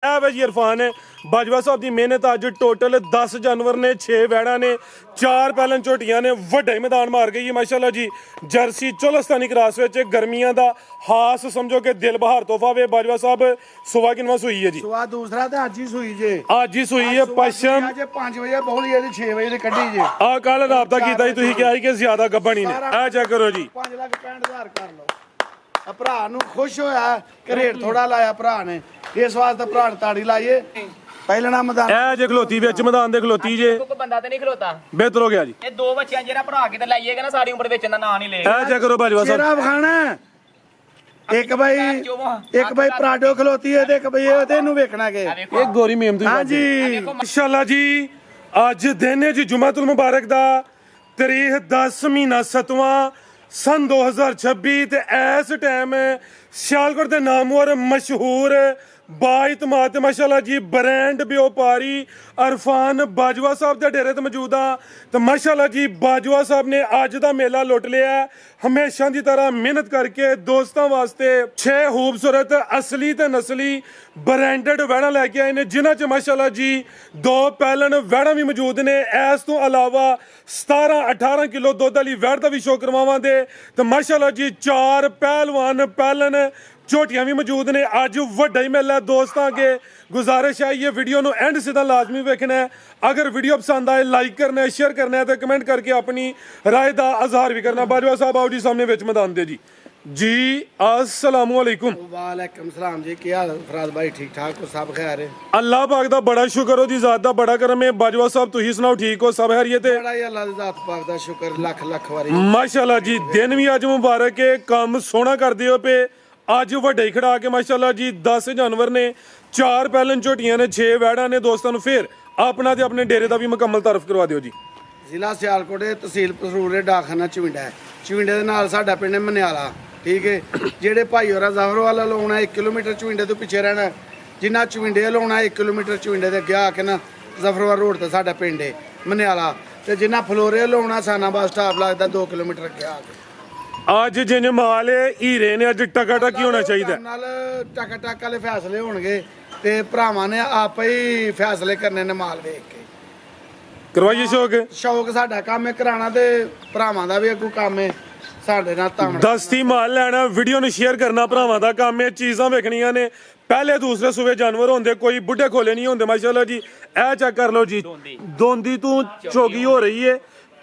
जी इरफान है बाजवा साहब की मेहनत अज टोटल 10 जानवर ने 6 वैड़ा ने 4 पहलन झोटियां ने वड्डा ही मैदान मार गई है माशाल्लाह जी। जर्सी चोलस्तानी क्रॉस विच गर्मियां दा हास समझो कि दिल बहार तोहफा वे। बाजवा साहब सुबह किनवा सुई है जी? सुबह दूसरा ते अज ही सुई जे। अज ही सुई है पश्चिम 5 बजे बोली है 6 बजे दी कड्डी जे। आ कल राबता कीता ही तुसीं कहा कि ज्यादा गब्बणी ने आ चेक करो जी 5,65,000 कर लो। भरा नूं खुश होया कि रेट थोड़ा लाया भरा ने इस वास्ते भरा ने ताड़ी लाइए पहले ना मैदान ए जे खलोती विच मैदान दे खलोती जे कोई बंदा ते नहीं खलोता बेहतर हो गया जी। ये दो बच्चियां जेरा भरा के ते लाइएगा ना सारी उम्र बेचन दा नाम नहीं लेगा। ए चेक करो बाजवा साहब चेहरा विखाना एक भाई पराडो खलोती है ते एक भाई ओदे नूं वेखना के ये गोरी मेमदू हां जी माशाल्लाह जी। अज दिन है जी जुमातुल मुबारक दा तारीख 10 महीना 7वां सन 2026 ते इस टाइम सियालकोट दे नामवर मशहूर बाइतमाद माशाल्लाह जी ब्रांड व्यापारी इरफान बाजवा साहब दे डेरे ते मौजूद हाँ। तो माशाल्लाह जी बाजवा साहब ने अज दा मेला लुट लिया है। हमेशा की तरह मेहनत करके दोस्तों वास्ते 6 खूबसूरत असली ते नस्ली ब्रांडेड वैड़ा लैके आए ने जिन्हां च माशाल्लाह जी 2 पैलन वैड़ा भी मौजूद ने। इस तो अलावा 17-18 किलो दुध वाली वैड़ का भी शो करवावांगे। तो माशाल्लाह जी 4 पहलवान पैलन झोटियां भी मौजूद ने। अज वड्डा ही मेला दोस्तों अगे गुजारिश है ये वीडियो नूं एंड सीधा लाजमी वेखना है। अगर वीडियो पसंद आए लाइक करना है शेयर करना है तो कमेंट करके अपनी राय का इजहार भी करना। बाजवा साहब आओ जी सामने विच मैदान दे जी। जी अस्सलाम वालेकुम। वालेकुम सलाम जी की हाल फराज भाई ठीक ठाक हो सब खैर है? अल्लाह पाक दा बड़ा शुक्र हो जी ज़ात दा बड़ा करम है। बाजवा साहब तुसीं सुनाओ ठीक हो सब खैरियत है? बड़ा ही अल्लाह दी ज़ात पाक दा शुक्र लख लख वारी माशाल्लाह जी। दिन भी अज मुबारक है काम सोहना करदे हो पे। अज वड्डे ही खड़ा के माशाल्लाह जी 10 जानवर ने 4 पैलन झोटियां ने 6 वैड़ा ने। दोस्तों नूं फिर अपना ते अपने डेरे का भी मुकम्मल तारफ करवा दिओ जी। ਜ਼ਿਲ੍ਹਾ ਸਿਆਲਕੋਟ ਹੈ ਤਹਿਸੀਲ ਪਸਰੂਰ ਹੈ ਡਾਕਖਾਨਾ ਚਵਿੰਡਾ ਹੈ। ਚਵਿੰਡੇ ਦੇ ਨਾਲ ਸਾਡਾ ਪਿੰਡ ਹੈ ਮਨਿਆਲਾ ਠੀਕ ਹੈ। ਜਿਹੜੇ ਭਾਈ ਹੋਰਾਂ ਜ਼ਫਰਵਾਲਾ ਲਾਉਣਾ 1 ਕਿਲੋਮੀਟਰ ਚਵਿੰਡੇ ਤੋਂ ਪਿੱਛੇ ਰਹਿਣਾ ਜਿੰਨਾ ਚਵਿੰਡੇ ਲਾਉਣਾ 1 ਕਿਲੋਮੀਟਰ ਚਵਿੰਡੇ ਦੇ ਅੱਗੇ ਆ ਕੇ ਨਾ ਜ਼ਫਰਵਾਲ ਰੋਡ ਤੇ ਸਾਡਾ ਪਿੰਡ ਹੈ ਮਨਿਆਲਾ ਤੇ ਜਿੰਨਾ ਫਲੋਰੇ ਲਾਉਣਾ ਸਾਨਾਬਾਦ ਸਟਾਪ ਲੱਗਦਾ 2 ਕਿਲੋਮੀਟਰ ਅੱਗੇ ਆ ਕੇ। ਅੱਜ ਜਿੰਜ ਮਾਲ ਹੀਰੇ ਨੇ ਅੱਜ ਟਕਾ ਟਕੀ ਹੋਣਾ ਚਾਹੀਦਾ ਨਾਲ ਟਕ ਟਕ ਵਾਲੇ ਫੈਸਲੇ ਹੋਣਗੇ ਤੇ ਭਰਾਵਾਂ ਨੇ ਆਪੇ ਹੀ ਫੈਸਲੇ ਕਰਨੇ ਨੇ ਮਾਲ ਵੇਖ ਕੇ। ਕਰਵਾਈਏ ਸ਼ੌਕ ਸ਼ੌਕ ਸਾਡਾ ਕੰਮ ਹੈ ਕਰਾਣਾ ਤੇ ਭਰਾਵਾਂ ਦਾ ਵੀ ਅੱਗੋਂ ਕੰਮ ਹੈ ਸਾਡੇ ਨਾਲ ਤਾਂ ਦਸਤੀ ਮਾਲ ਲੈਣਾ ਵੀਡੀਓ ਨੂੰ ਸ਼ੇਅਰ ਕਰਨਾ ਭਰਾਵਾਂ ਦਾ ਕੰਮ ਹੈ। ਚੀਜ਼ਾਂ ਵੇਖਣੀਆਂ ਨੇ ਪਹਿਲੇ ਦੂਸਰੇ ਸੂਬੇ ਜਾਨਵਰ ਹੁੰਦੇ ਕੋਈ ਬੁੱਢੇ ਖੋਲੇ ਨਹੀਂ ਹੁੰਦੇ ਮਾਸ਼ਾਅੱਲਾ ਜੀ। ਇਹ ਚੈੱਕ ਕਰ ਲਓ ਜੀ ਦੋਂਦੀ ਤੂੰ ਚੋਗੀ ਹੋ ਰਹੀ ਹੈ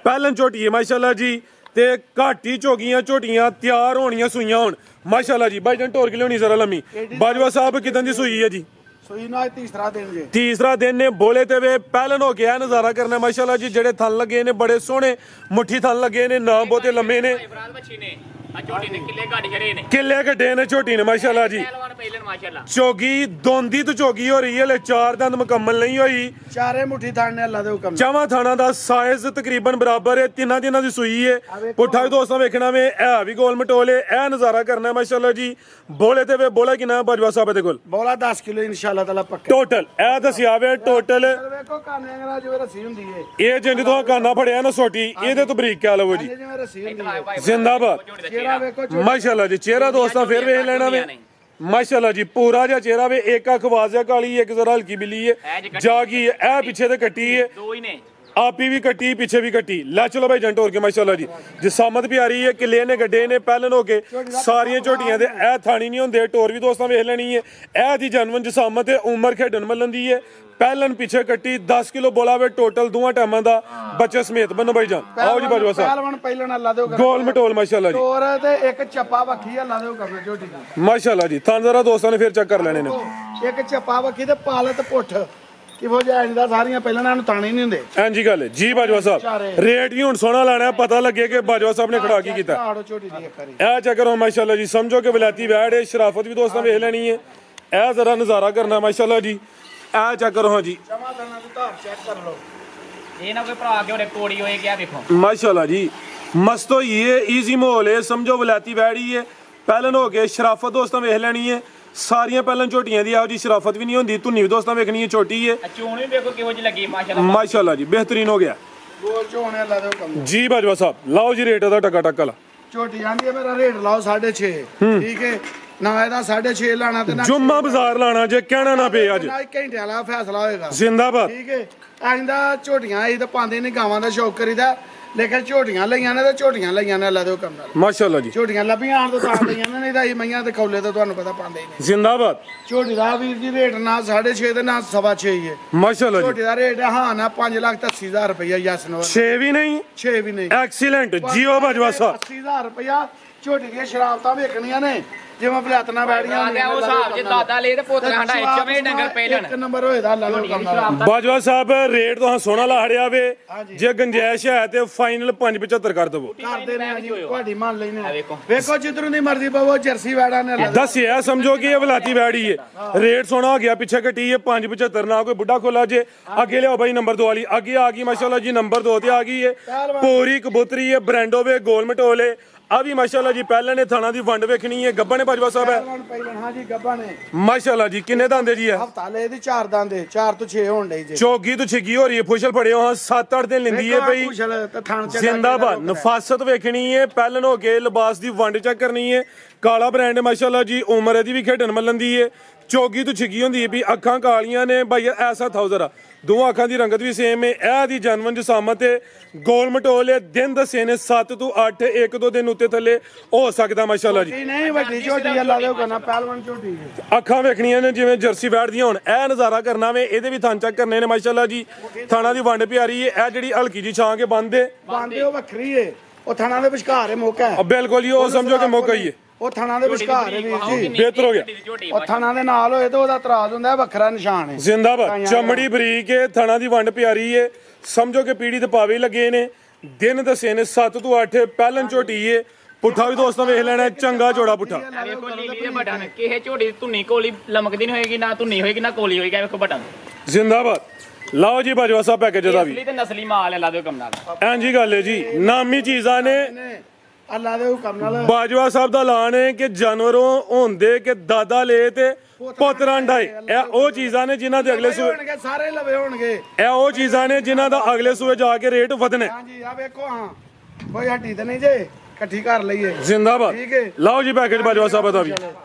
ਪਹਿਲਾਂ ਝੋਟੀ ਹੈ ਮਾਸ਼ਾਅੱਲਾ ਜੀ। ਤੇ ਘਾਟੀ ਝੋਗੀਆਂ ਝੋਟੀਆਂ ਤਿਆਰ ਹੋਣੀਆਂ ਸੂਈਆਂ ਹੁਣ ਮਾਸ਼ਾਅੱਲਾ ਜੀ। ਭਾਈ ਜਾਨ ਢੋਰ ਕੇ ਲਿਆਉਣੀ ਜ਼ਰਾ ਲੰਮੀ। ਬਾਜਵਾ ਸਾਹਿਬ ਕਿਦਾਂ ਦੀ ਸੂਈ ਹੈ ਜੀ? ਸੂਈ ਨਾਲ ਤੀਸਰਾ ਦਿਨ ਜੇ ਤੀਸਰਾ ਦਿਨ ਨੇ ਬੋਲੇ ਤੇ ਵੇ ਪਹਿਲਨ ਹੋ ਗਿਆ ਨਜ਼ਾਰਾ ਕਰਨਾ ਮਾਸ਼ਾਅੱਲਾ ਜੀ। ਜਿਹੜੇ ਥਣ ਲੱਗੇ ਨੇ ਬੜੇ ਸੋਹਣੇ ਮੁੱਠੀ ਥਣ ਲੱਗੇ ਨੇ ਨਾ ਬਹੁਤੇ ਲੰਮੇ ਨੇ। इमरान बच्ची ने झोटी ने किले गाड़ी खड़े ने ਕਿੱਲੇ ਕੱਢੇ ਨੇ ਝੋਟੀ ਨੇ ਮਾਸ਼ਾਅੱਲਾ ਜੀ। पहलवान पहले माशाल्लाह ਚੋਗੀ ਦੋਂਦੀ ਤੋਂ ਚੋਗੀ ਹੋ ਰਹੀ ਹੈ ਲੈ 4 ਦੰਦ ਮੁਕੰਮਲ ਨਹੀਂ ਹੋਈ। ਚਾਰੇ ਮੁੱਠੀ ਥਾਣੇ ਅੱਲਾ ਦੇ ਹੁਕਮ ਚਾਵਾਂ ਥਾਣਾ ਦਾ ਸਾਈਜ਼ ਤਕਰੀਬਨ ਬਰਾਬਰ ਹੈ। ਤਿੰਨਾਂ ਦਿਨਾਂ ਦੀ ਸੂਈ ਹੈ। ਪੁੱਠਾ ਵੀ ਦੋਸਤਾਂ ਵੇਖਣਾ ਵੇ ਇਹ ਵੀ ਗੋਲ ਮਟੋਲੇ ਇਹ ਨਜ਼ਾਰਾ ਕਰਨਾ ਮਾਸ਼ਾਅੱਲਾ ਜੀ। ਬੋਲੇ ਤੇ ਵੇ ਬੋਲਾ ਕਿੰਨਾ ਬਾਜਵਾ ਸਾਹਿਬ ਦੇ ਕੋਲ ਬੋਲਾ 10 ਕਿਲੋ ਇਨਸ਼ਾਅੱਲਾ ਤਾਲਾ ਪੱਕਾ ਟੋਟਲ ਇਹ ਦੱਸਿਆ ਵੇ ਟੋਟਲ ਵੇਖੋ ਕਾਨੇ ਅੰਗਰਾ ਜਿਵੇਂ ਰੱਸੀ ਹੁੰਦੀ ਏ ਇਹ ਜਿੰਦ ਤੋਂ ਕਾਨਾ ਫੜਿਆ ਨਾ ਛੋਟੀ ਇਹਦੇ ਤੋਂ ਬਰੀਕ ਕਹਿ ਲਵੋ ਜੀ। ਜਿਵੇਂ ਰੱਸੀ ਹੁੰਦੀ ਏ ਜ਼ਿੰਦਾਬਾਦ ਚਿਹਰਾ ਵੇਖੋ ਮਾਸ਼ਾਅੱਲਾ ਜੀ। ਚਿਹਰਾ ਦੋਸਤਾਂ ਫਿਰ ਵੇਖ ਲੈਣਾ ਵੇ ਮਾਸ਼ਾਅੱਲਾ ਜੀ। ਪੂਰਾ ਜਿਹਾ ਚਿਹਰਾ ਵੇ ਇੱਕ ਅੱਖ ਵਾਜ਼ਿਆ ਕਾਲੀ ਇੱਕ ਜ਼ਰਾ ਹਲਕੀ ਬਿੱਲੀ ਹੈ ਜਾਗੀ ਇਹ ਪਿੱਛੇ ਤੇ ਕੱਟੀ ਹੈ दो ही ने ਆਪੀ ਵੀ ਕੱਟੀ ਪਿੱਛੇ ਵੀ ਕੱਟੀ ਲੈ ਚਲੋ ਭਾਈ ਜੰਟ ਹੋਰ ਕੇ ਮਾਸ਼ਾਅੱਲਾ ਜੀ। ਜਿਸਾਮਤ ਪਿਆਰੀ ਹੈ ਕਿਲੇ ਨੇ ਗੱਡੇ ਨੇ ਪਹਿਲਨ ਹੋ ਕੇ ਸਾਰੀਆਂ ਝੋਟੀਆਂ ਦੇ ਇਹ ਥਾਣੀ ਨਹੀਂ ਹੁੰਦੇ ਟੋਰ ਵੀ ਦੋਸਤਾਂ ਵੇਖ ਲੈਣੀ ਹੈ। ਇਹ ਦੀ ਜਨਮਨ ਜਿਸਾਮਤ ਹੈ ਉਮਰ ਖੇਡਣ ਮੱਲਣ ਦੀ ਹੈ। ਪਹਿਲਨ ਪਿੱਛੇ ਕੱਟੀ 10 ਕਿਲੋ ਬੋਲਾ ਵੇ ਟੋਟਲ ਦੋਵਾਂ ਟਾਈਮਾਂ ਦਾ ਬੱਚੇ ਸਮੇਤ ਬੰਨੋ ਭਾਈ ਜਾਨ ਆਓ ਜੀ ਬਾਜਵਾ ਸਾਹਿਬ। ਪਹਿਲਵਾਨ ਪਹਿਲਣ ਅੱਲਾ ਦੇ ਹੁਕਮ ਗੋਲ ਮਟੋਲ ਮਾਸ਼ਾਅੱਲਾ ਜੀ ਤੋਰ ਤੇ ਇੱਕ ਚੱਪਾ ਵੱਖੀ ਅੱਲਾ ਦੇ ਹੁਕਮ ਝੋਟੀ ਦੀ ਮਾਸ਼ਾਅੱਲਾ ਜੀ। ਥਾਂ ਜ਼ਰਾ ਦੋਸਤਾਂ ਨੇ ਫਿਰ ਚੈੱਕ ਕਰ ਲੈਣੇ ਨੇ। ਇੱਕ ਚੱਪਾ ਵੱਖੀ ਤੇ ਪਾਲਤ ਪੁੱਠ ਕਿਹੋ ਜਿਹਾ ਇੰਦਾ ਸਾਰੀਆਂ ਪਹਿਲਣਾ ਨੂੰ ਤਾਣੇ ਨਹੀਂ ਹੁੰਦੇ ਐਂਜੀ ਗੱਲ ਹੈ ਜੀ ਬਾਜਵਾ ਸਾਹਿਬ। ਰੇਟ ਵੀ ਹੁਣ ਸੋਹਣਾ ਲਾਣਾ ਪਤਾ ਲੱਗੇ ਕਿ ਬਾਜਵਾ ਸਾਹਿਬ ਨੇ ਖੜਾ ਕੀ ਕੀਤਾ। ਆੜੋ ਝੋਟੀ ਦੀ ਇੱਕ ਵਾਰੀ ਇਹ ਚੈੱਕ ਕਰੋ ਮਾਸ਼ਾਅੱਲਾ ਜੀ। ਸਮਝੋ ਕਿ ਵਿਲਾਇਤੀ ਵੈੜ ਹੈ ਸ਼ਰਾਫਤ ਵੀ ਦੋਸਤਾਂ ਵੇਖ ਲੈਣੀ ਹੈ। ਇਹ ਜ਼ਰਾ ਨਜ਼ਾਰਾ ਕਰਨਾ ਮਾਸ਼ਾਅੱਲਾ ਜੀ। ਇਹ ਚੈੱਕ ਕਰੋ ਹਾਂ ਜੀ ਜਮਾ ਦਾਣਾ ਦੀ ਧਾਰ ਚੈੱਕ ਕਰ ਲਓ ये ना कोई भरा के और कोड़ी होए क्या देखो माशाल्लाह जी। मस्त हो ये इजी माहौल है समझो विलायती वैड़ ही है। पहलन हो गए शराफत दोस्तों वेख लेनी है सारियां पहलन झोटियां दी आओ जी शराफत भी नहीं होंदी धुनी भी दोस्तों वेखनी है छोटी है चून भी देखो किहो जी लगी माशाल्लाह माशाल्लाह जी बेहतरीन हो गया ਗੋਲ ਝੋਣੇ ਅੱਲਾ ਦੇ ਹੁਕਮ जी बाजवा साहब। लाओ जी रेट ਦਾ ਟਕਾ ਟਕਾ ਲਾ ਝੋਟੀ ਆਂਦੀ ਹੈ ਮੇਰਾ ਰੇਟ ਲਾਓ 6.5 ਠੀਕ ਹੈ ਨਾ ਇਹਦਾ 6.5 ਲਾਣਾ ਤੇ ਨਾ ਜੁਮਾ ਬਾਜ਼ਾਰ ਲਾਣਾ ਜੇ ਕਹਿਣਾ ਨਾ ਪਏ ਅੱਜ ਨਾ 1 ਘੰਟੇ ਵਾਲਾ ਫੈਸਲਾ ਹੋਏਗਾ। ਜ਼ਿੰਦਾਬਾਦ। ਠੀਕ ਹੈ ਆਇੰਦਾ ਝੋਟੀਆਂ ਅਸੀਂ ਤਾਂ ਪਾਉਂਦੇ ਨਹੀਂ, ਗਾਵਾਂ ਦਾ ਸ਼ੌਕ ਕਰੀਦਾ, ਲੇਕਿਨ ਝੋਟੀਆਂ ਲਈਆਂ ਨੇ ਤੇ ਝੋਟੀਆਂ ਲਈਆਂ ਨੇ, ਲਾ ਦਿਓ ਕੰਮ ਨਾਲ। ਮਾਸ਼ਾਅੱਲਾ ਜੀ। ਝੋਟੀਆਂ ਲੱਭੀਆਂ ਆਣ ਤੋਂ ਤਾਂ ਲਈਆਂ ਨੇ, ਨਹੀਂ ਤਾਂ ਇਹ ਮਈਆਂ ਤੇ ਖੌਲੇ ਤਾਂ ਤੁਹਾਨੂੰ ਪਤਾ ਪਾਉਂਦੇ ਹੀ ਨਹੀਂ। ਜ਼ਿੰਦਾਬਾਦ। ਝੋਟੀ ਦਾ ਵੀਰ ਜੀ ਰੇਟ ਨਾ 6.5 ਤੇ ਨਾ 6.25 ਹੀ ਹੈ। ਮਾਸ਼ਾਅੱਲਾ ਜੀ। ਝੋਟੀ ਦਾ ਰੇਟ ਹਾਂ ਨਾ 5,80,000 ਰੁਪਇਆ ਯਸ ਨੋ 6 ਵੀ ਨਹੀਂ 6 ਵੀ ਨਹੀਂ। ਐਕਸੀਲੈਂਟ ਜੀਓ ਬਾਜਵਾ ਸਾਹਿਬ। 80,000 ਰੁਪਇਆ ਝੋਟੀ ਦੀਆਂ ਸ਼ਰਾਬਤਾਂ ਵੇਖਣੀਆਂ ਨੇ ਜਿਵੇਂ ਫਲਾਤਨਾ ਬੈੜੀਆਂ ਆ ਉਹ ਹਿਸਾਬ ਜੇ ਦਾਦਾ ਲੈ ਤੇ ਪੋਤਰਾ ਸਾਡਾ ਚਵੇਂ ਡੰਗਰ ਪਹਿਲਣ ਇੱਕ ਨੰਬਰ ਹੋਏਦਾ ਲਾ ਲਓ ਕੰਮ ਨਾਲ। ਬਾਜਵਾ ਸਾਹਿਬ ਰੇਟ ਤਾਂ ਸੋਹਣਾ ਲਾ ਹੜਿਆ ਵੇ, ਜੇ ਗੰਜਾਇਸ਼ ਹੈ ਤੇ ਫਾਈਨਲ 575 ਕਰ ਦਵੋ। ਕਰਦੇ ਨੇ ਜੀ ਤੁਹਾਡੀ ਮੰਨ ਲੈਨੇ ਵੇਖੋ। ਵੇਖੋ ਜਿੱਧਰੋਂ ਦੀ ਮਰਜ਼ੀ ਪਵੋ ਜਰਸੀ ਵੈੜਾਂ ਨੇ ਲਾ ਦਿਓ। ਦੱਸਿਆ ਸਮਝੋ ਕਿ ਇਹ ਵਲਾਤੀ ਵੈੜੀ ਹੈ, ਰੇਟ ਸੋਹਣਾ ਹੋ ਗਿਆ, ਪਿੱਛੇ ਘਟੀ ਹੈ 575 ਨਾ ਕੋਈ ਬੁੱਢਾ ਖੋਲਾ ਜੇ। ਅੱਗੇ ਲਿਆਓ ਬਾਈ ਨੰਬਰ 2 ਵਾਲੀ, ਅੱਗੇ ਆ ਗਈ ਮਾਸ਼ਾਅੱਲਾ ਜੀ, ਨੰਬਰ 2 ਤੇ ਆ ਗਈ ਹੈ ਪੂਰੀ ਕਬੂਤਰੀ ਹੈ, ਬ੍ਰਾਂਡੋ ਵੇ ਗੋਲ ਮਟੋਲੇ ਆ ਵੀ ਮਾਸ਼ਾਅੱਲਾ ਜੀ। ਪਹਿਲਾਂ ਨੇ ਥਾਣਾ ਦੀ ਵੰਡ ਵੇਖਣੀ ਹੈ, ਗੱਬਾ ਨੇ ਬਾਜਵਾ ਸਾਹਿਬ ਹੈ ਪਹਿਲਣ ਹਾਂ ਜੀ ਗੱਬਾ ਨੇ ਮਾਸ਼ਾਅੱਲਾ ਜੀ। ਕਿੰਨੇ ਦੰਦੇ ਜੀ ਹੈ? ਹਫਤਾ ਲੈ ਇਹਦੀ 4 ਦੰਦੇ 4 ਤੋਂ 6 ਹੋਣ ਡਈ ਜੇ। ਚੌਗੀ ਤੋਂ ਛਿੱਗੀ ਹੋ ਰਹੀ ਹੈ, ਫੁਸ਼ਲ ਫੜੇ ਹਾਂ 7-8 ਦਿਨ ਲੈਂਦੀ ਹੈ ਪਈ। ਜ਼ਿੰਦਾਬਾਦ। ਨਫਾਸਤ ਵੇਖਣੀ ਹੈ, ਪਹਿਲਨ ਹੋ ਕੇ ਲਿਬਾਸ ਦੀ ਵੰਡ ਚੈੱਕ ਕਰਨੀ ਹੈ। ਕਾਲਾ ਬ੍ਰਾਂਡ ਮਾਸ਼ਾਅੱਲਾ ਜੀ, ਉਮਰ ਇਹਦੀ ਵੀ ਖੇਡਣ ਮੱਲਣ ਦੀ ਹੈ। ਚੌਗੀ ਤੋਂ ਛਿੱਗੀ ਹੁੰਦੀ ਹੈ ਵੀ ਅੱਖਾਂ ਕਾਲੀਆਂ ਨੇ ਬਾਈ, ਐਸਾ ਥਾਉਜ਼ਰ ਆ, ਦੋਵਾਂ ਅੱਖਾਂ ਦੀ ਰੰਗਤ ਵੀ ਸੇਮ ਹੈ। ਇਹ ਦੀ ਜਨਮਨ ਜਸਾਮਤ ਹੈ, ਗੋਲ ਮਟੋਲ ਹੈ, ਦਿਨ ਦੱਸੇ ਨੇ 7 ਤੋਂ 8, 1-2 ਦਿਨ ਉੱਤੇ ਥੱਲੇ ਹੋ ਸਕਦਾ ਮਾਸ਼ਾਅੱਲਾ ਜੀ। ਨਹੀਂ ਵੱਡੀ ਝੋਟੀ ਲਾ ਦਿਓ ਕਰਨਾ ਪਹਿਲਵਾਨ ਝੋਟੀ ਹੈ। ਅੱਖਾਂ ਵੇਖਣੀਆਂ ਨੇ ਜਿਵੇਂ ਜਰਸੀ ਬੈਠਦੀਆਂ ਹੁਣ, ਇਹ ਨਜ਼ਾਰਾ ਕਰਨਾ ਵੇ, ਇਹਦੇ ਵੀ ਥਣ ਚੈੱਕ ਕਰਨੇ ਨੇ ਮਾਸ਼ਾਅੱਲਾ ਜੀ। ਥਾਣਾ ਦੀ ਵੰਡ ਪਿਆਰੀ ਹੈ, ਇਹ ਜਿਹੜੀ ਹਲਕੀ ਜੀ ਛਾਂ ਕੇ ਬੰਦੇ ਬੰਦੇ ਉਹ ਵੱਖਰੀ ਹੈ, ਉਹ ਥਣਾ ਦੇ ਵਿਚਕਾਰ ਹੈ ਮੌਕਾ ਹੈ। ਬਿਲਕੁਲ ਜੀ, ਉਹ ਸਮਝੋ ਕਿ ਮੌਕਾ ਹੀ ਹੈ, ਉਹ ਥਣਾ ਦੇ ਵਿਚਕਾਰ ਹੈ ਵੀਰ ਜੀ। ਬਿਹਤਰ ਹੋ ਗਿਆ। ਉਹ ਥਣਾ ਦੇ ਨਾਲ ਹੋਏ ਤੇ ਉਹਦਾ ਤਰਾਜ਼ ਹੁੰਦਾ ਹੈ, ਵੱਖਰਾ ਨਿਸ਼ਾਨ ਹੈ। ਜ਼ਿੰਦਾਬਾਦ। ਚਮੜੀ ਬਰੀਕ ਹੈ, ਥਣਾ ਦੀ ਵੰਡ ਪਿਆਰੀ ਹੈ, ਸਮਝੋ ਕਿ ਪੀੜੀ ਤੇ ਪਾਵੇ ਲੱਗੇ ਨੇ। ਦਿਨ ਦੱਸੇ ਨੇ 7 ਤੋਂ 8, ਪਹਿਲਨ ਝੋਟੀ ਹੈ। ਪੁੱਠਾ ਵੀ ਦੋਸਤਾਂ ਵੇਖ ਲੈਣਾ, ਚੰਗਾ ਜੋੜਾ ਪੁੱਠਾ। ਵੇਖੋ ਲੀਲੀ ਦੇ ਬਟਨ ਕਿਸੇ ਝੋਟੀ ਦੀ ਧੁੰਨੀ ਕੋਲੀ ਲਮਕਦੀ ਨਹੀਂ ਹੋਏਗੀ, ਨਾ ਧੁੰਨੀ ਹੋਏਗੀ ਨਾ ਕੋਲੀ ਹੋਏਗੀ। ਵੇਖੋ ਬਟਨ ਜ਼ਿੰਦਾਬਾਦ। ਲਓ ਜੀ ਬਾਜਵਾ ਸਾਹਿਬ ਪੈਕੇਜ ਦਾ ਵੀ ਅਸਲੀ ਤੇ ਨਸਲੀ ਮਾਲ ਹੈ, ਲਾ ਦਿਓ ਕੰਮ ਨਾਲ। ਐਂਜੀ ਗੱਲ ਹੈ ਜੀ, ਨਾਮੀ ਚੀਜ਼ਾਂ ਨੇ। ਅੱਲਾ ਦੇ ਹੁਕਮ ਨਾਲ ਬਾਜਵਾ ਸਾਹਿਬ ਦਾ ਐਲਾਨ ਹੈ ਕਿ ਜਾਨਵਰੋਂ ਹੁੰਦੇ ਕਿ ਦਾਦਾ ਲੈ ਤੇ ਪੋਤਰਾਂ ਡਾਏ। ਇਹ ਉਹ ਚੀਜ਼ਾਂ ਨੇ ਜਿਨ੍ਹਾਂ ਦੇ ਅਗਲੇ ਸੂਏ, ਹੋਣਗੇ ਸਾਰੇ ਲਵੇ ਹੋਣਗੇ। ਇਹ ਉਹ ਚੀਜ਼ਾਂ ਨੇ ਜਿਨ੍ਹਾਂ ਦਾ ਅਗਲੇ ਸੂਏ ਜਾ ਕੇ ਰੇਟ ਵਧਣਾ। ਹਾਂਜੀ ਆ ਵੇਖੋ ਹਾਂ ਕੋਈ ਹੱਟੀ ਤੇ ਨਹੀਂ ਜੇ, ਇਕੱਠੀ ਕਰ ਲਈਏ। ਜ਼ਿੰਦਾਬਾਦ। ਠੀਕ ਹੈ। ਲਓ ਜੀ ਪੈਕੇਜ ਬਾਜਵਾ ਸਾਹਿਬ ਦਾ ਵੀ।